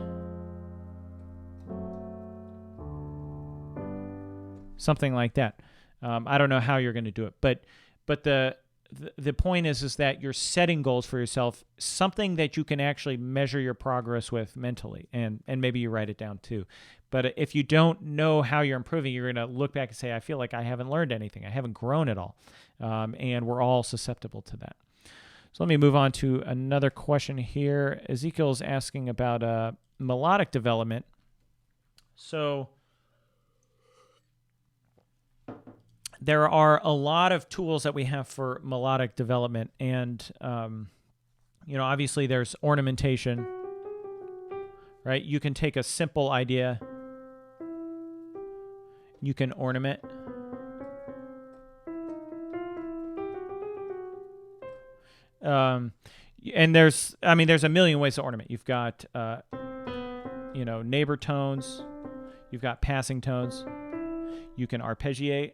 Something like that. I don't know how you're going to do it, but the point is that you're setting goals for yourself, something that you can actually measure your progress with mentally, and maybe you write it down too. But if you don't know how you're improving, you're going to look back and say, I feel like I haven't learned anything. I haven't grown at all. And we're all susceptible to that. So let me move on to another question here. Ezekiel's asking about melodic development. So there are a lot of tools that we have for melodic development. And, obviously there's ornamentation, right? You can take a simple idea, you can ornament. And there's a million ways to ornament. You've got, neighbor tones. You've got passing tones. You can arpeggiate.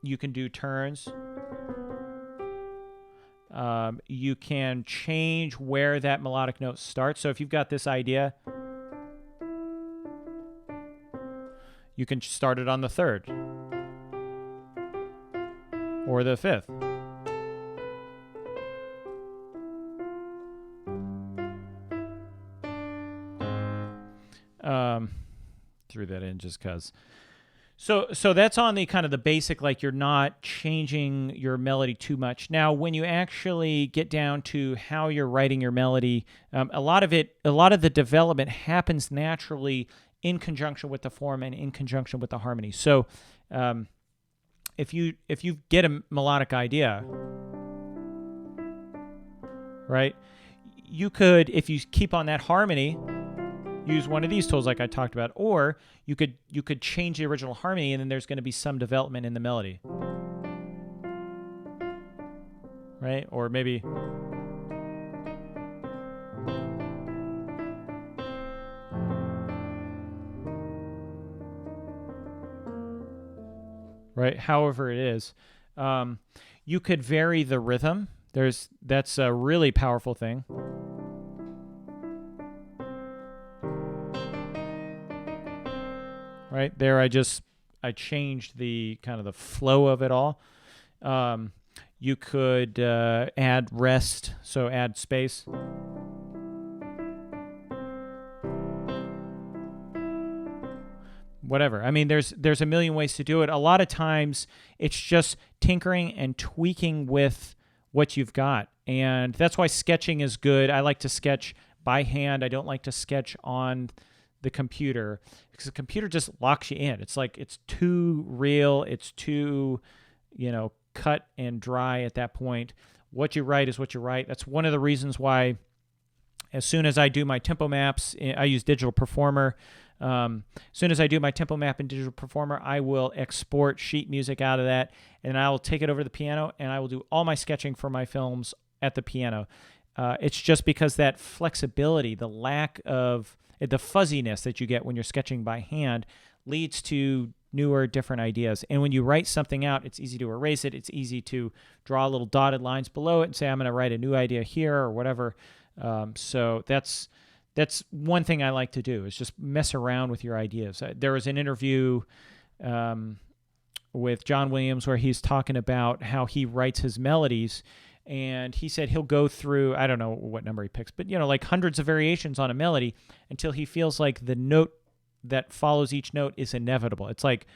You can do turns. You can change where that melodic note starts. So if you've got this idea, you can start it on the third or the fifth. Threw that in just because. So that's on the kind of the basic, like you're not changing your melody too much. Now, when you actually get down to how you're writing your melody, a lot of the development happens naturally in conjunction with the form and in conjunction with the harmony. So, if you get a melodic idea, right, you could, if you keep on that harmony, use one of these tools like I talked about, or you could change the original harmony, and then there's going to be some development in the melody, right? Or maybe right, however it is. You could vary the rhythm. That's a really powerful thing. Right there, I changed the kind of the flow of it all. You could add rest, so add space. Whatever. I mean, there's a million ways to do it. A lot of times, it's just tinkering and tweaking with what you've got, and that's why sketching is good. I like to sketch by hand. I don't like to sketch on the computer, because the computer just locks you in. It's like it's too real. It's too, cut and dry at that point. What you write is what you write. That's one of the reasons why, as soon as I do my tempo maps, I use Digital Performer. As soon as I do my tempo map in Digital Performer, I will export sheet music out of that, and I will take it over to the piano, and I will do all my sketching for my films at the piano. It's just because that flexibility, the lack of the fuzziness that you get when you're sketching by hand, leads to newer, different ideas. And when you write something out, it's easy to erase it. It's easy to draw little dotted lines below it and say, I'm going to write a new idea here or whatever. So that's one thing I like to do, is just mess around with your ideas. There was an interview with John Williams where he's talking about how he writes his melodies. And he said he'll go through, I don't know what number he picks, but, like hundreds of variations on a melody until he feels like the note that follows each note is inevitable. It's like,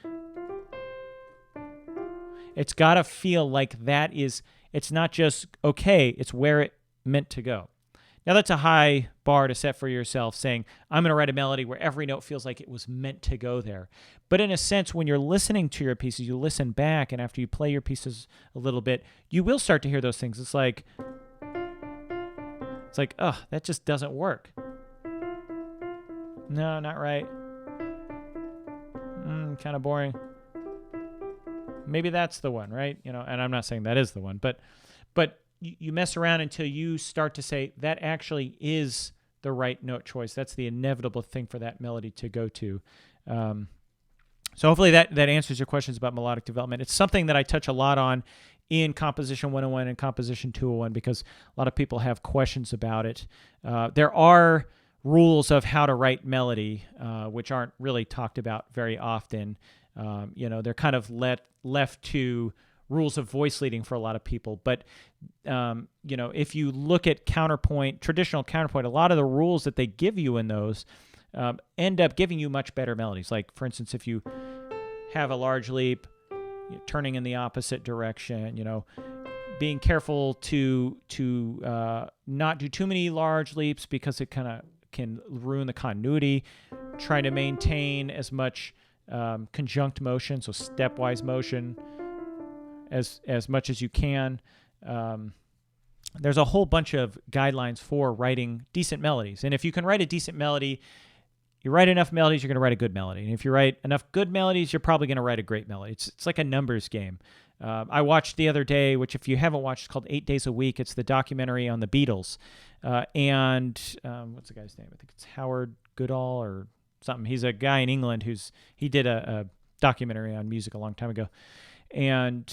it's got to feel like it's not just okay, it's where it meant to go. Now, that's a high bar to set for yourself, saying, I'm going to write a melody where every note feels like it was meant to go there. But in a sense, when you're listening to your pieces, you listen back, and after you play your pieces a little bit, you will start to hear those things. It's like, oh, that just doesn't work. No, not right. Kind of boring. Maybe that's the one, right? And I'm not saying that is the one, but you mess around until you start to say that actually is the right note choice. That's the inevitable thing for that melody to go to. So hopefully that answers your questions about melodic development. It's something that I touch a lot on in Composition 101 and Composition 201 because a lot of people have questions about it. There are rules of how to write melody, which aren't really talked about very often. They're kind of left to rules of voice leading for a lot of people. But, if you look at traditional counterpoint, a lot of the rules that they give you in those end up giving you much better melodies. Like, for instance, if you have a large leap, turning in the opposite direction, being careful to not do too many large leaps because it kind of can ruin the continuity. Try to maintain as much conjunct motion, so stepwise motion, as much as you can. There's a whole bunch of guidelines for writing decent melodies. And if you can write a decent melody, you write enough melodies, you're going to write a good melody. And if you write enough good melodies, you're probably going to write a great melody. It's like a numbers game. I watched the other day, which if you haven't watched, it's called 8 Days a Week. It's the documentary on the Beatles. What's the guy's name? I think it's Howard Goodall or something. He's a guy in England he did a documentary on music a long time ago. And,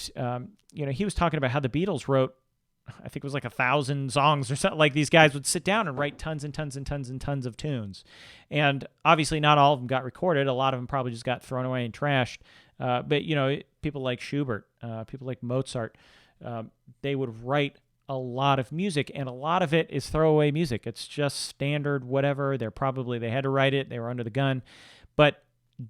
he was talking about how the Beatles wrote, I think it was like 1,000 songs or something. Like these guys would sit down and write tons and tons and tons and tons of tunes. And obviously not all of them got recorded. A lot of them probably just got thrown away and trashed. But people like Schubert, people like Mozart, they would write a lot of music, and a lot of it is throwaway music. It's just standard whatever. They had to write it. They were under the gun. But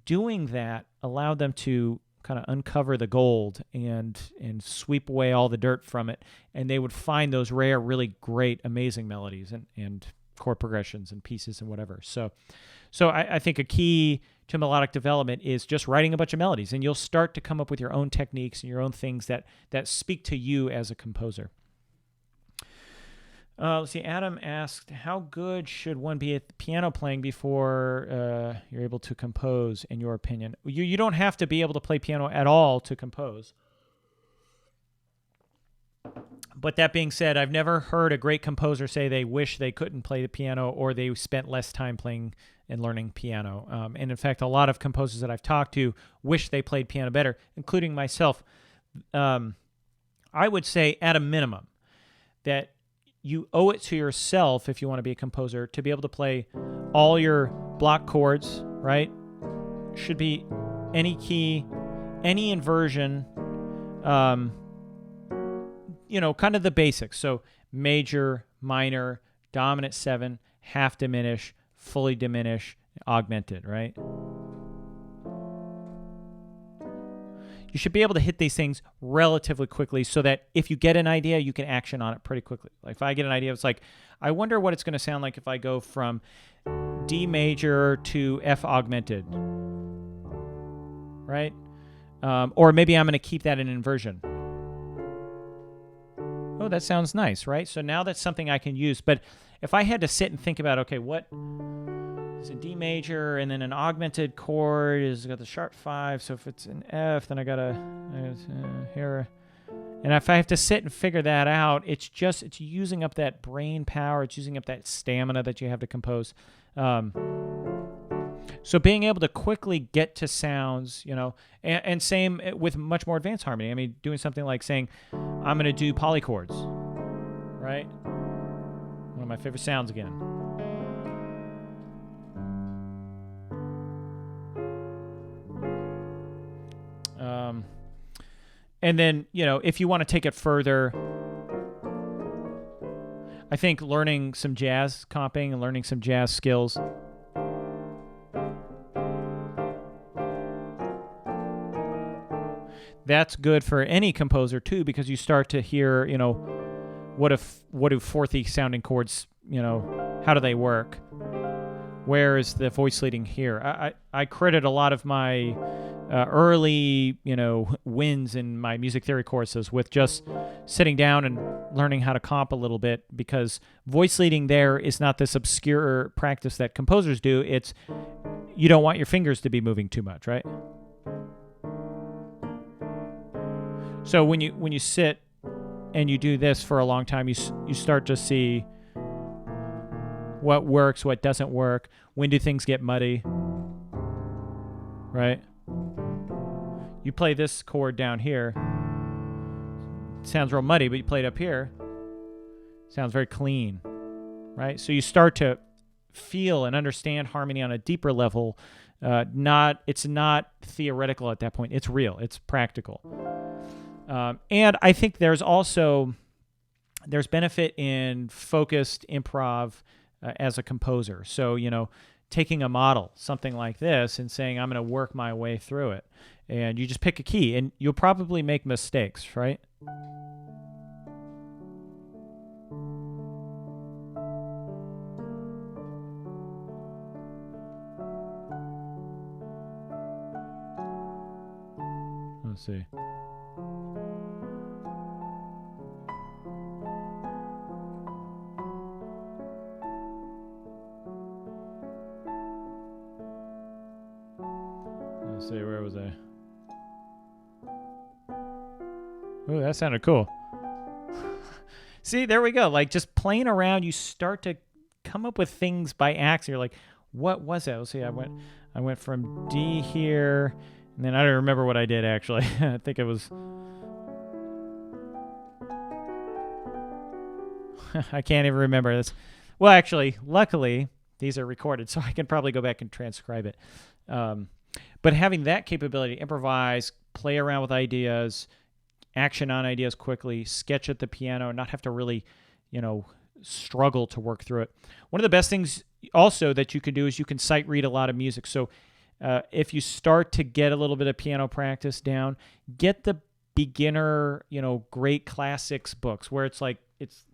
doing that allowed them to kind of uncover the gold and sweep away all the dirt from it, and they would find those rare, really great, amazing melodies and chord progressions and pieces and whatever. So I think a key to melodic development is just writing a bunch of melodies, and you'll start to come up with your own techniques and your own things that speak to you as a composer. Let's see. Adam asked, how good should one be at piano playing before you're able to compose, in your opinion? You don't have to be able to play piano at all to compose. But that being said, I've never heard a great composer say they wish they couldn't play the piano or they spent less time playing and learning piano. And in fact, a lot of composers that I've talked to wish they played piano better, including myself. I would say at a minimum that you owe it to yourself, if you want to be a composer, to be able to play all your block chords, right? Should be any key, any inversion, kind of the basics. So major, minor, dominant 7, half diminish, fully diminish, augmented, right? You should be able to hit these things relatively quickly so that if you get an idea, you can action on it pretty quickly. Like if I get an idea, it's like, I wonder what it's going to sound like if I go from D major to F augmented, right? Or maybe I'm going to keep that in inversion. Oh, that sounds nice, right? So now that's something I can use. But if I had to sit and think about, okay, what is a D major and then an augmented chord is got the sharp 5. So if it's an F, then I got to here. And if I have to sit and figure that out, it's using up that brain power. It's using up that stamina that you have to compose. So being able to quickly get to sounds, and same with much more advanced harmony. I mean, doing something like saying, I'm going to do polychords, right? One of my favorite sounds again. And then, if you want to take it further, I think learning some jazz comping and learning some jazz skills. That's good for any composer too, because you start to hear, what do fourthy sounding chords, how do they work? Where is the voice leading here? I credit a lot of my early, wins in my music theory courses with just sitting down and learning how to comp a little bit, because voice leading there is not this obscure practice that composers do. It's, you don't want your fingers to be moving too much, right? So when you sit and you do this for a long time, you start to see what works, what doesn't work, when do things get muddy, right? You play this chord down here, it sounds real muddy, but you play it up here, it sounds very clean, right? So you start to feel and understand harmony on a deeper level. It's not theoretical at that point. It's real. It's practical. And I think there's benefit in focused improv as a composer. So, taking a model, something like this, and saying, I'm going to work my way through it. And you just pick a key, and you'll probably make mistakes, right? Let's see. Let's see, where was I? Ooh, that sounded cool. See, there we go. Like just playing around, you start to come up with things by accident. You're like, what was that? Let's see. I went from D here, and then I don't remember what I did actually. I think it was. I can't even remember this. Well, actually, luckily these are recorded, so I can probably go back and transcribe it. But having that capability to improvise, play around with ideas, action on ideas quickly, sketch at the piano, not have to really, struggle to work through it. One of the best things also that you can do is you can sight read a lot of music. So if you start to get a little bit of piano practice down, get the beginner, great classics books where it's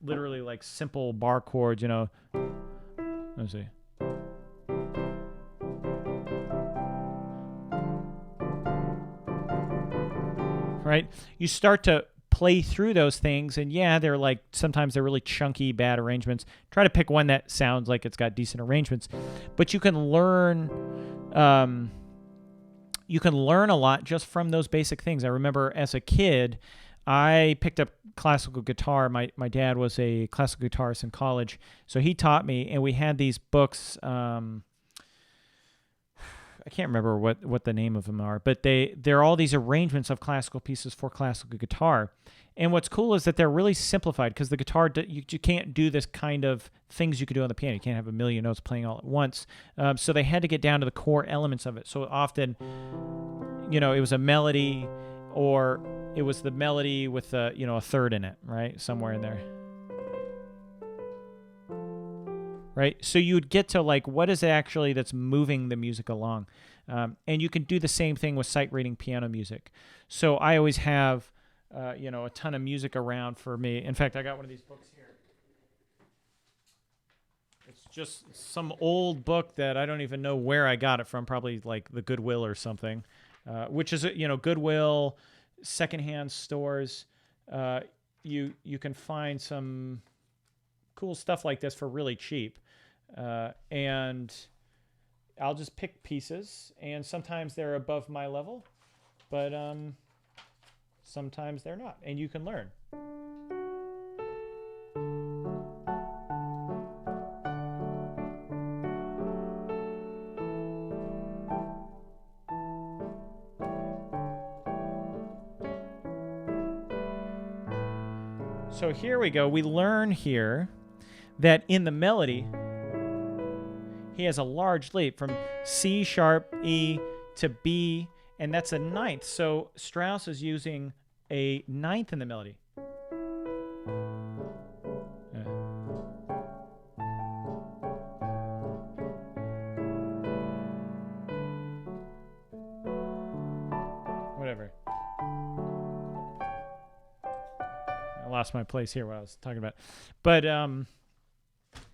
literally like simple bar chords, Let's see. Right? You start to play through those things, and they're sometimes they're really chunky, bad arrangements. Try to pick one that sounds like it's got decent arrangements, but you can learn a lot just from those basic things. I remember as a kid, I picked up classical guitar. My dad was a classical guitarist in college, so he taught me, and we had these books. I can't remember what the name of them are, but they're all these arrangements of classical pieces for classical guitar. And what's cool is that they're really simplified because the guitar, you can't do this kind of things you could do on the piano. You can't have a million notes playing all at once. So they had to get down to the core elements of it. So often, it was a melody, or it was the melody with a third in it, right? Somewhere in there. Right? So you would get to what is it actually that's moving the music along. And you can do the same thing with sight reading piano music. So I always have, a ton of music around for me. In fact, I got one of these books here. It's just some old book that I don't even know where I got it from, probably like the Goodwill or something, which is, Goodwill, secondhand stores. You can find some cool stuff like this for really cheap. And I'll just pick pieces, and sometimes they're above my level, but sometimes they're not, and you can learn. So here we go. We learn here that in the melody, he has a large leap from C sharp, E to B, and that's a ninth. So Strauss is using a ninth in the melody. Whatever. I lost my place here, what I was talking about. But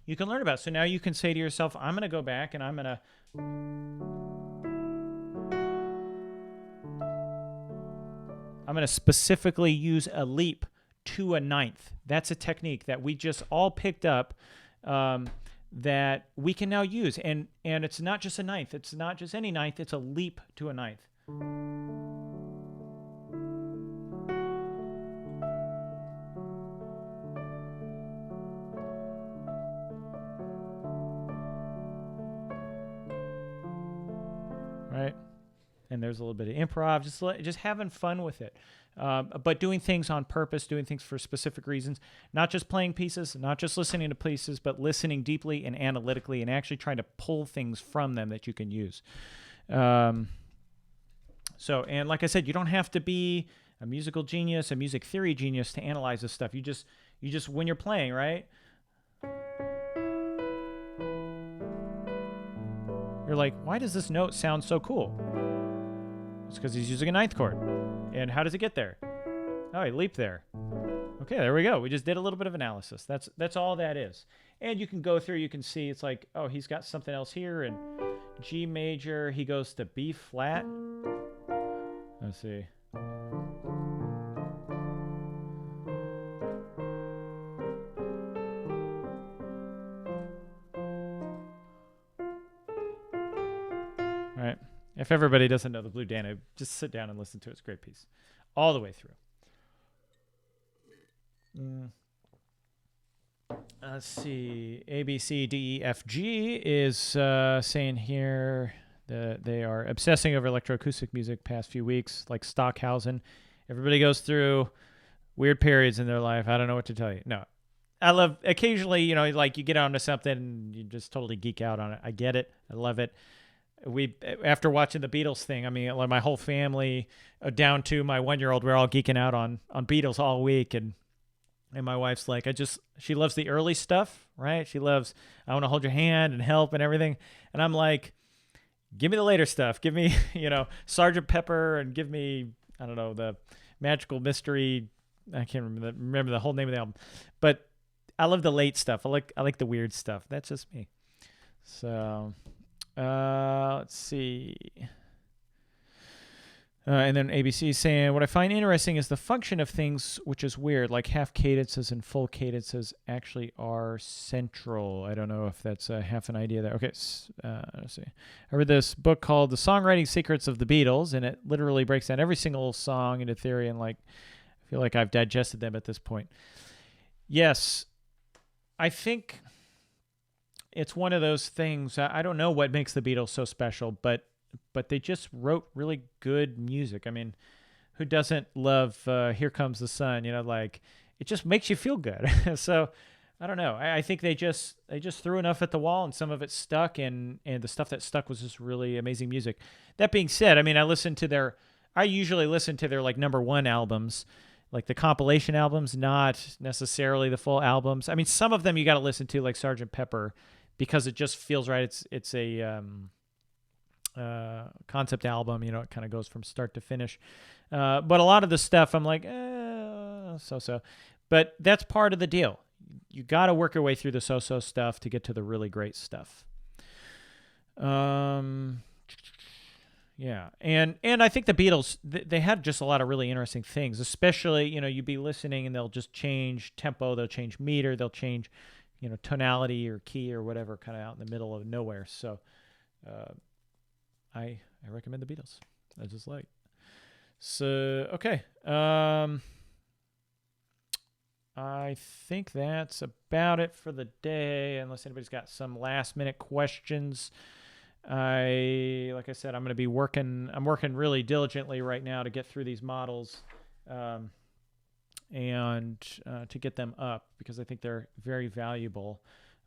you can learn about it. So now you can say to yourself, I'm going to go back and I'm going to specifically use a leap to a ninth. That's a technique that we just all picked up that we can now use. And it's not just a ninth. It's not just any ninth. It's a leap to a ninth. Right? And there's a little bit of improv, just having fun with it. But doing things on purpose, doing things for specific reasons, not just playing pieces, not just listening to pieces, but listening deeply and analytically and actually trying to pull things from them that you can use. And like I said, you don't have to be a musical genius, a music theory genius to analyze this stuff. You just when you're playing, right? You're like, why does this note sound so cool? It's because he's using a ninth chord. And how does it get there? Oh, he leaped there. Okay, there we go. We just did a little bit of analysis. That's all that is. And you can go through, you can see it's like, oh, he's got something else here. And G major, he goes to B flat. Let's see. Right. If everybody doesn't know the Blue Danube, just sit down and listen to it. It's a great piece. All the way through. Mm. Let's see. A, B, C, D, E, F, G is saying here that they are obsessing over electroacoustic music past few weeks, like Stockhausen. Everybody goes through weird periods in their life. I don't know what to tell you. No. I love occasionally, like you get onto something and you just totally geek out on it. I get it. I love it. We after watching the Beatles thing, I mean, like my whole family, down to my 1-year-old, we're all geeking out on Beatles all week, and my wife's like, she loves the early stuff, right? She loves I Want to Hold Your Hand and Help and everything, and I'm like, give me the later stuff. Give me, Sergeant Pepper, and give me, I don't know, the Magical Mystery. I can't remember the whole name of the album, but I love the late stuff. I like the weird stuff. That's just me. So. Let's see. And then ABC is saying, what I find interesting is the function of things, which is weird, like half cadences and full cadences actually are central. I don't know if that's half an idea there. Okay, let's see. I read this book called The Songwriting Secrets of the Beatles, and it literally breaks down every single song into theory, and I feel like I've digested them at this point. Yes, I think it's one of those things. I don't know what makes the Beatles so special, but they just wrote really good music. I mean, who doesn't love Here Comes the Sun? It just makes you feel good. So I don't know. I think they just threw enough at the wall, and some of it stuck, and the stuff that stuck was just really amazing music. That being said, I mean, I usually listen to their number one albums, like the compilation albums, not necessarily the full albums. I mean, some of them you got to listen to, like Sgt. Pepper, because it just feels right. It's a concept album, it kind of goes from start to finish. But a lot of the stuff I'm like, so. But that's part of the deal. You got to work your way through the so-so stuff to get to the really great stuff. Yeah, and I think the Beatles, they had just a lot of really interesting things, especially, you'd be listening and they'll just change tempo, they'll change meter, they'll change, tonality or key or whatever, kind of out in the middle of nowhere. So I recommend the Beatles. I just like. So, okay. I think that's about it for the day, unless anybody's got some last minute questions. Like I said, I'm working really diligently right now to get through these models, and to get them up, because I think they're very valuable.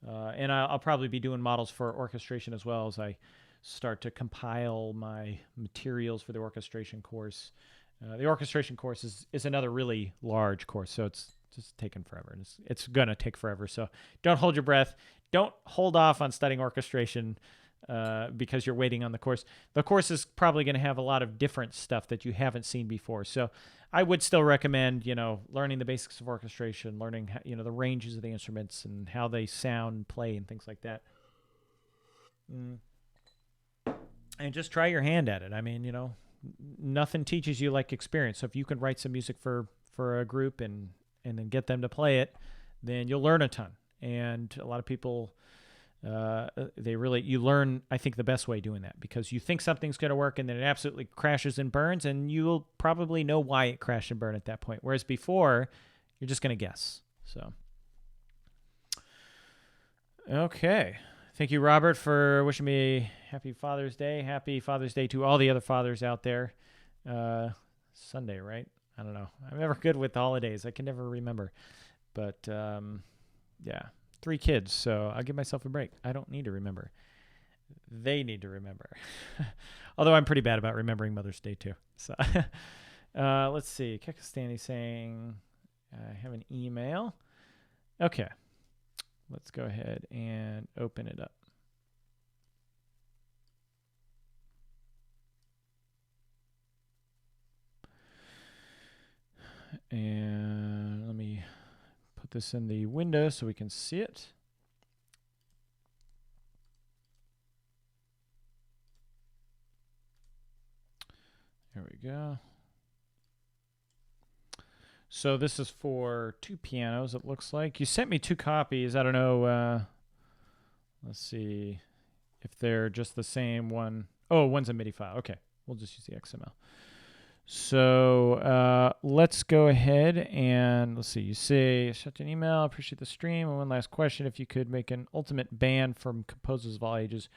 And I'll probably be doing models for orchestration as well as I start to compile my materials for the orchestration course. The orchestration course is another really large course, so it's just taking forever. And it's going to take forever. So don't hold your breath. Don't hold off on studying orchestration because you're waiting on the course. The course is probably going to have a lot of different stuff that you haven't seen before. So I would still recommend, learning the basics of orchestration, learning, the ranges of the instruments and how they sound and play and things like that. And just try your hand at it. I mean, nothing teaches you like experience. So if you can write some music for a group and then get them to play it, then you'll learn a ton. And a lot of people, you learn, I think, the best way doing that, because you think something's going to work and then it absolutely crashes and burns, and you'll probably know why it crashed and burned at that point. Whereas before, you're just going to guess. So, okay. Thank you, Robert, for wishing me happy Father's Day. Happy Father's Day to all the other fathers out there. Sunday, right? I don't know. I'm never good with holidays. I can never remember. But, yeah, 3 kids, so I'll give myself a break. I don't need to remember. They need to remember. Although I'm pretty bad about remembering Mother's Day, too. So, let's see. Kekistani saying, I have an email. Okay. Let's go ahead and open it up. And let me put this in the window so we can see it. There we go. So this is for 2 pianos, it looks like. You sent me 2 copies. I don't know. Let's see if they're just the same one. Oh, one's a MIDI file. Okay. We'll just use the XML. So let's go ahead and let's see. You say, such an email. Appreciate the stream. And one last question. If you could make an ultimate band from composers of all ages,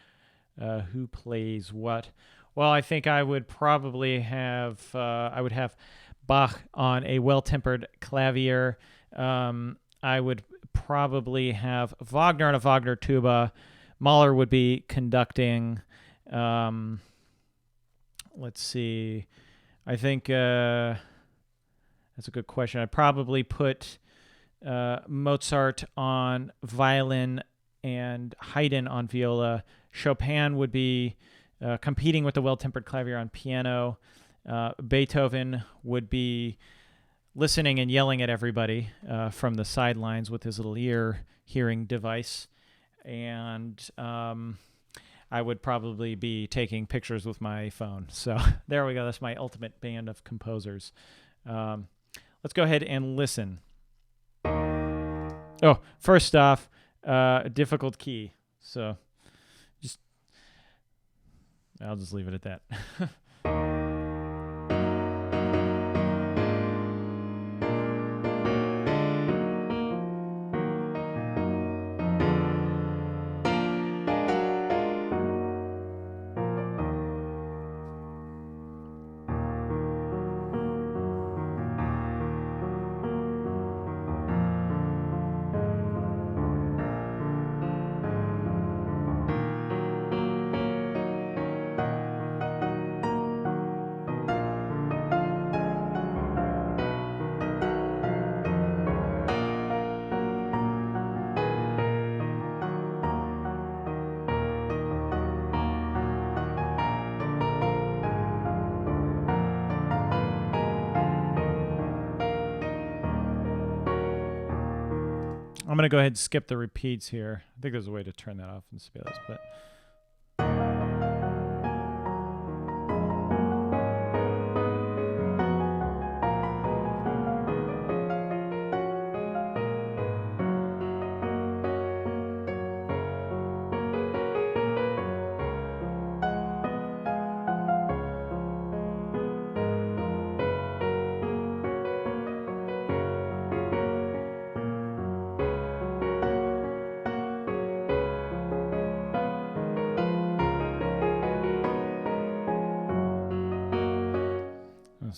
who plays what? Well, I think I would probably have, Bach on a well-tempered clavier. I would probably have Wagner on a Wagner tuba. Mahler would be conducting. Let's see. I think that's a good question. I'd probably put Mozart on violin and Haydn on viola. Chopin would be competing with the well-tempered clavier on piano. Beethoven would be listening and yelling at everybody from the sidelines with his little ear hearing device. And I would probably be taking pictures with my phone. So there we go. That's my ultimate band of composers. Let's go ahead and listen. Oh, first off, a difficult key. So I'll just leave it at that. I'm going to go ahead and skip the repeats here. I think there's a way to turn that off in Sibelius, but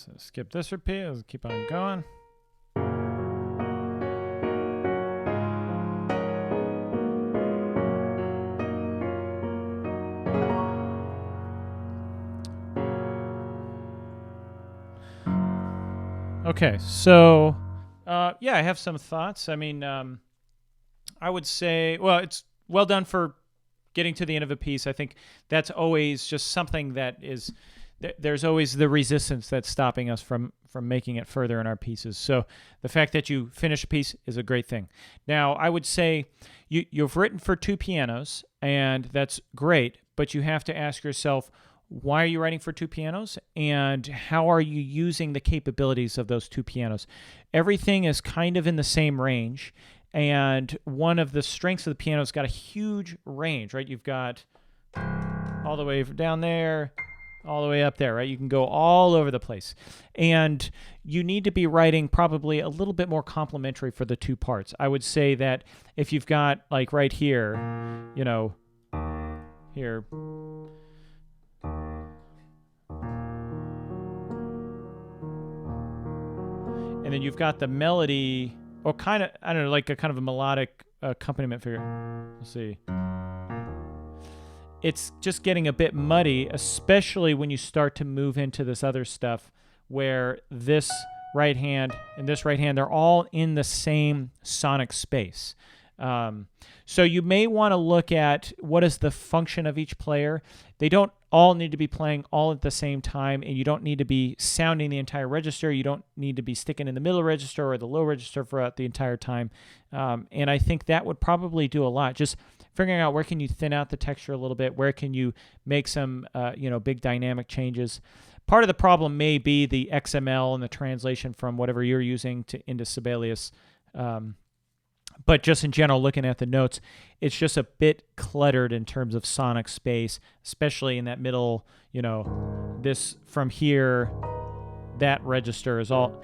let's skip this repeat. Let's keep on going. Okay, so yeah, I have some thoughts. I mean, I would say, well, it's well done for getting to the end of a piece. I think that's always just something that is, there's always the resistance that's stopping us from making it further in our pieces. So the fact that you finish a piece is a great thing. Now, I would say you've written for two pianos, and that's great, but you have to ask yourself, why are you writing for two pianos, and how are you using the capabilities of those two pianos? Everything is kind of in the same range, and one of the strengths of the piano has got a huge range, right? You've got all the way down there, all the way up there, right? You can go all over the place. And you need to be writing probably a little bit more complementary for the two parts. I would say that if you've got, like right here, you know, here, and then you've got the melody, or kind of, I don't know, like a kind of a melodic accompaniment figure. Let's see. It's just getting a bit muddy, especially when you start to move into this other stuff where this right hand and this right hand, they're all in the same sonic space. So you may want to look at what is the function of each player. They don't all need to be playing all at the same time, and you don't need to be sounding the entire register. You don't need to be sticking in the middle register or the low register throughout the entire time. And I think that would probably do a lot. Just figuring out where can you thin out the texture a little bit, where can you make some big dynamic changes. Part of the problem may be the XML and the translation from whatever you're using into Sibelius. But just in general, looking at the notes, it's just a bit cluttered in terms of sonic space, especially in that middle, this from here that register is all,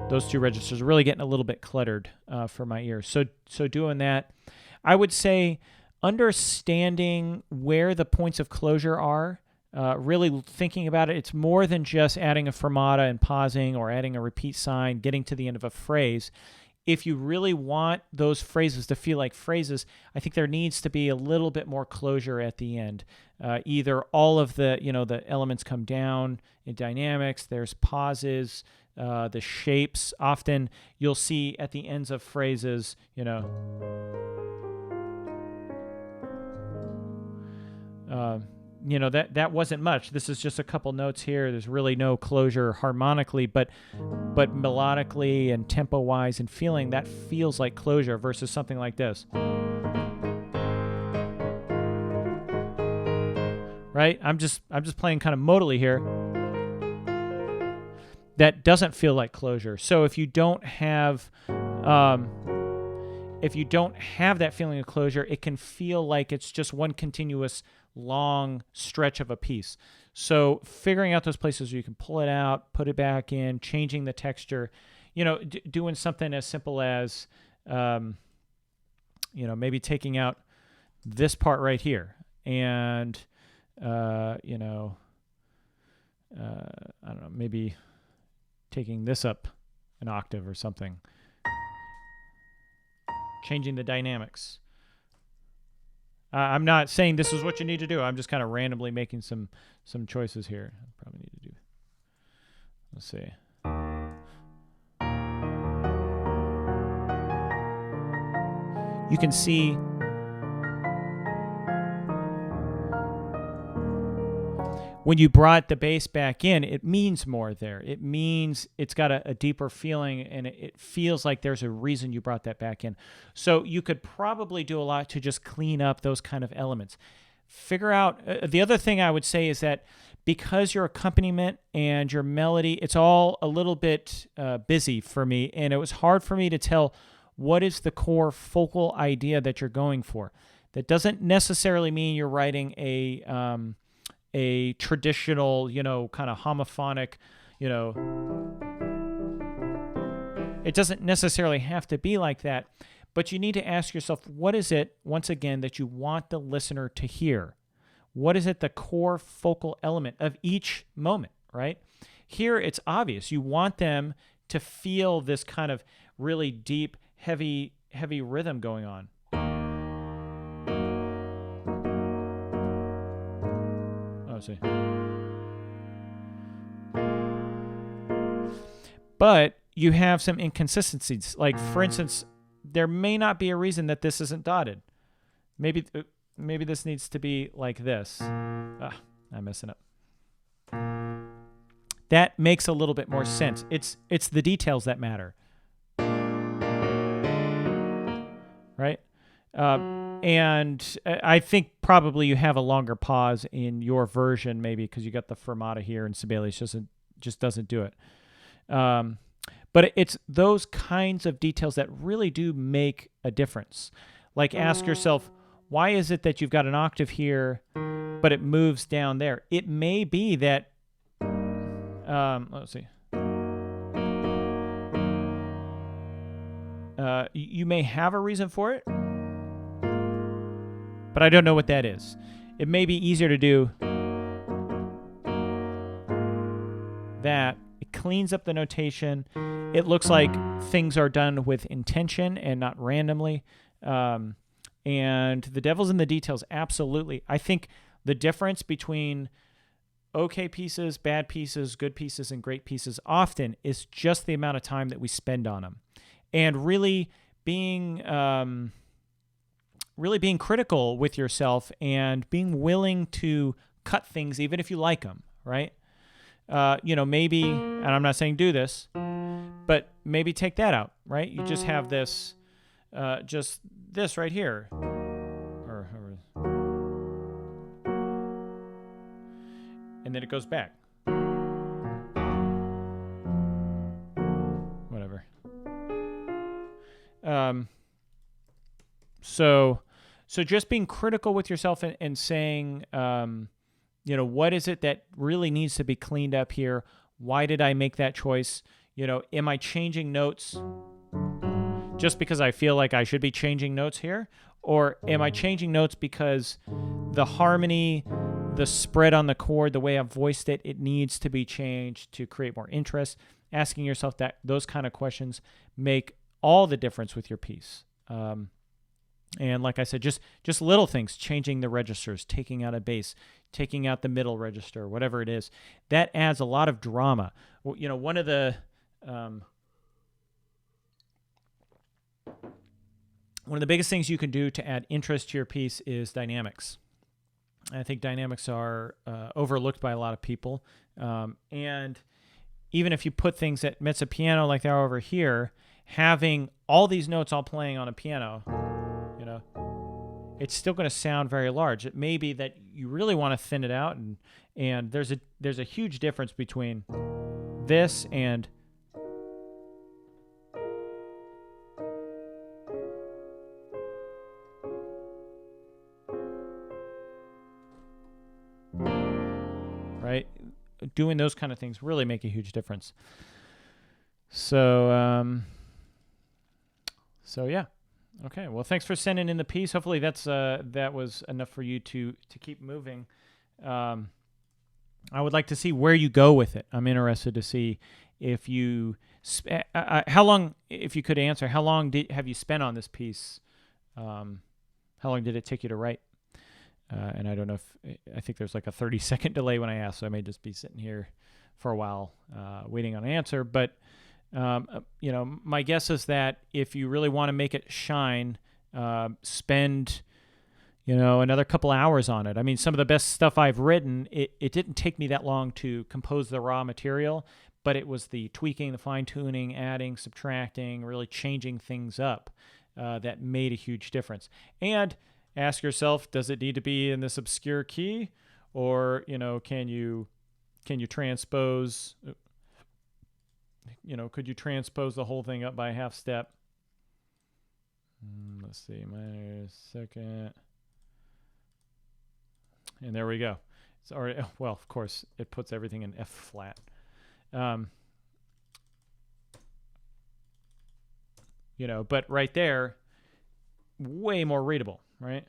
those two registers are really getting a little bit cluttered for my ears. So doing that, I would say understanding where the points of closure are, really thinking about it. It's more than just adding a fermata and pausing or adding a repeat sign, getting to the end of a phrase. If you really want those phrases to feel like phrases, I think there needs to be a little bit more closure at the end. Either all of the, the elements come down in dynamics, there's pauses, the shapes. Often you'll see at the ends of phrases, that wasn't much. This is just a couple notes here. There's really no closure harmonically, but melodically and tempo-wise and feeling, that feels like closure versus something like this. Right? I'm just playing kind of modally here. That doesn't feel like closure. So if you don't have that feeling of closure, it can feel like it's just one continuous long stretch of a piece. So figuring out those places where you can pull it out, put it back in, changing the texture, doing something as simple as, maybe taking out this part right here and, I don't know, maybe taking this up an octave or something, changing the dynamics. I'm not saying this is what you need to do. I'm just kind of randomly making some choices here. I probably need to do. Let's see. You can see when you brought the bass back in, it means more there. It means it's got a deeper feeling, and it feels like there's a reason you brought that back in. So you could probably do a lot to just clean up those kind of elements. Figure out, the other thing I would say is that because your accompaniment and your melody, it's all a little bit busy for me, and it was hard for me to tell what is the core focal idea that you're going for. That doesn't necessarily mean you're writing a traditional, kind of homophonic, it doesn't necessarily have to be like that, but you need to ask yourself, what is it, once again, that you want the listener to hear? What is it, the core focal element of each moment, right? Here, it's obvious. You want them to feel this kind of really deep, heavy rhythm going on. See. But you have some inconsistencies. Like, for instance, there may not be a reason that this isn't dotted. Maybe this needs to be like this. I'm messing up. That makes a little bit more sense. It's the details that matter. Right? And I think probably you have a longer pause in your version, maybe because you got the fermata here, and Sibelius just doesn't do it. But it's those kinds of details that really do make a difference. Like, ask yourself, why is it that you've got an octave here, but it moves down there? It may be that, let's see. You may have a reason for it, but I don't know what that is. It may be easier to do that. It cleans up the notation. It looks like things are done with intention and not randomly. And the devil's in the details, absolutely. I think the difference between okay pieces, bad pieces, good pieces, and great pieces often is just the amount of time that we spend on them. And really being critical with yourself and being willing to cut things even if you like them, right? Maybe, and I'm not saying do this, but maybe take that out, right? You just have this, just this right here. And then it goes back. Whatever. So just being critical with yourself and saying, what is it that really needs to be cleaned up here? Why did I make that choice? Am I changing notes just because I feel like I should be changing notes here? Or am I changing notes because the harmony, the spread on the chord, the way I've voiced it, it needs to be changed to create more interest? Asking yourself those kind of questions make all the difference with your piece. And like I said, just little things, changing the registers, taking out a bass, taking out the middle register, whatever it is, that adds a lot of drama. One of the biggest things you can do to add interest to your piece is dynamics. I think dynamics are overlooked by a lot of people. And even if you put things at mezzo piano like they are over here, having all these notes all playing on a piano, it's still going to sound very large. It may be that you really want to thin it out, and there's a huge difference between this and right? Doing those kind of things really make a huge difference. So yeah. Okay, well, thanks for sending in the piece. Hopefully that was enough for you to keep moving. I would like to see where you go with it. I'm interested to see if you how long, if you could answer, how long have you spent on this piece? How long did it take you to write? And I don't know I think there's like a 30-second delay when I ask, so I may just be sitting here for a while waiting on an answer. But my guess is that if you really want to make it shine, spend, another couple hours on it. I mean, some of the best stuff I've written, it didn't take me that long to compose the raw material, but it was the tweaking, the fine-tuning, adding, subtracting, really changing things up that made a huge difference. And ask yourself, does it need to be in this obscure key? Or, can you transpose... could you transpose the whole thing up by a half step? Let's see, minor second. And there we go. It's already, well, of course, it puts everything in F flat. But right there, way more readable, right?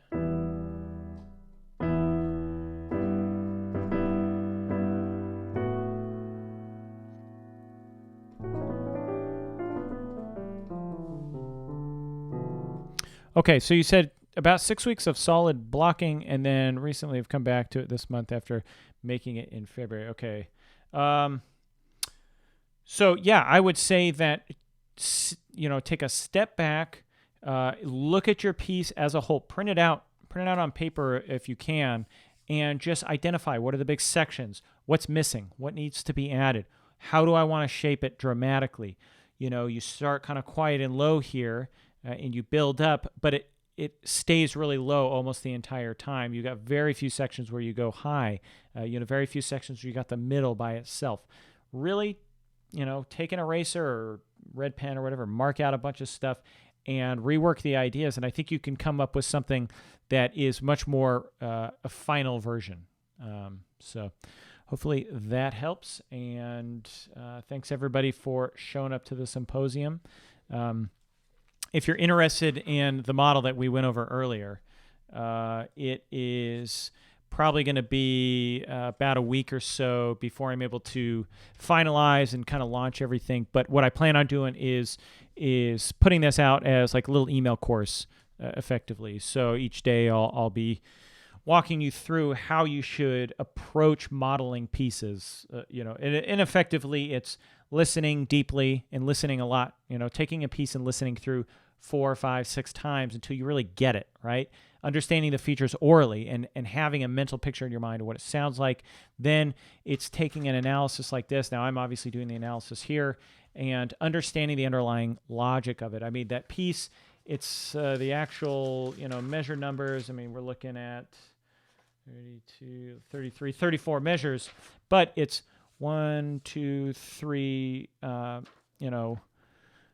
Okay, so you said about 6 weeks of solid blocking, and then recently have come back to it this month after making it in February. Okay. So, yeah, I would say that, take a step back, look at your piece as a whole, print it out on paper if you can, and just identify what are the big sections, what's missing, what needs to be added, how do I want to shape it dramatically. You start kind of quiet and low here, and you build up, but it stays really low almost the entire time. You got very few sections where you go high. Very few sections where you got the middle by itself. Really, take an eraser or red pen or whatever, mark out a bunch of stuff and rework the ideas. And I think you can come up with something that is much more a final version. So hopefully that helps. And thanks everybody for showing up to the symposium. If you're interested in the model that we went over earlier, it is probably going to be about a week or so before I'm able to finalize and kind of launch everything. But what I plan on doing is putting this out as like a little email course, effectively. So each day I'll be walking you through how you should approach modeling pieces. And effectively it's listening deeply and listening a lot. Taking a piece and listening through 4, 5, 6 times until you really get it, right? Understanding the features orally and having a mental picture in your mind of what it sounds like. Then it's taking an analysis like this. Now, I'm obviously doing the analysis here and understanding the underlying logic of it. I mean, that piece, it's the actual, measure numbers. I mean, we're looking at 32, 33, 34 measures, but it's 1, 2, 3,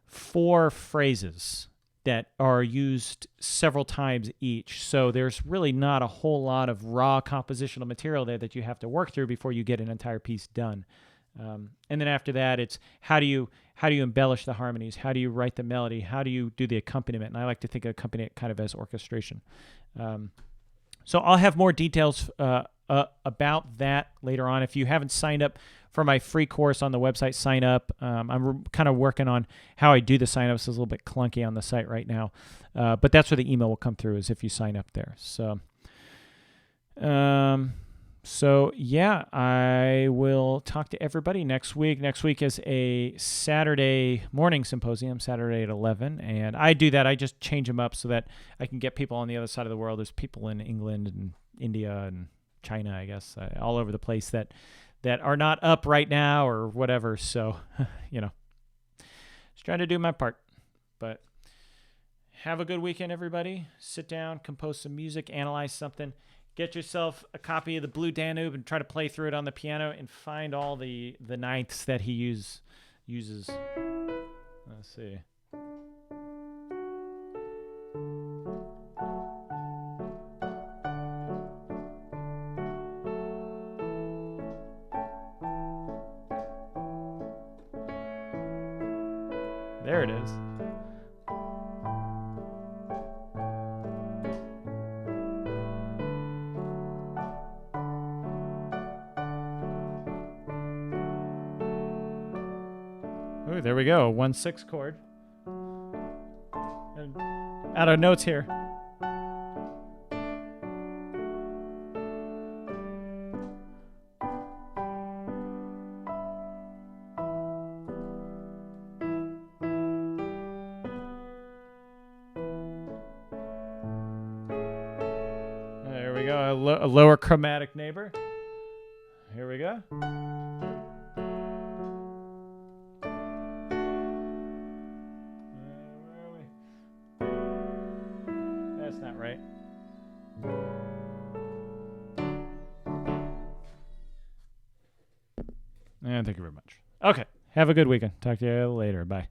4 phrases that are used several times each. So there's really not a whole lot of raw compositional material there that you have to work through before you get an entire piece done. And then after that, it's how do you embellish the harmonies? How do you write the melody? How do you do the accompaniment? And I like to think of accompaniment kind of as orchestration. So I'll have more details about that later on. If you haven't signed up for my free course on the website, sign up. I'm kind of working on how I do the sign ups. It's a little bit clunky on the site right now, but that's where the email will come through, is if you sign up there. So yeah, I will talk to everybody next week. Next week is a Saturday morning symposium, Saturday at 11. And I do that. I just change them up so that I can get people on the other side of the world. There's people in England and India and China, I guess, all over the place that are not up right now or whatever. So, just trying to do my part. But have a good weekend, everybody. Sit down, compose some music, analyze something. Get yourself a copy of the Blue Danube and try to play through it on the piano and find all the ninths that he uses. Let's see. There it is. Ooh, there we go. 1/6 chord. And out of notes here. There we go. A lower chromatic neighbor. Here we go. That's not right. And thank you very much. Okay. Have a good weekend. Talk to you later. Bye.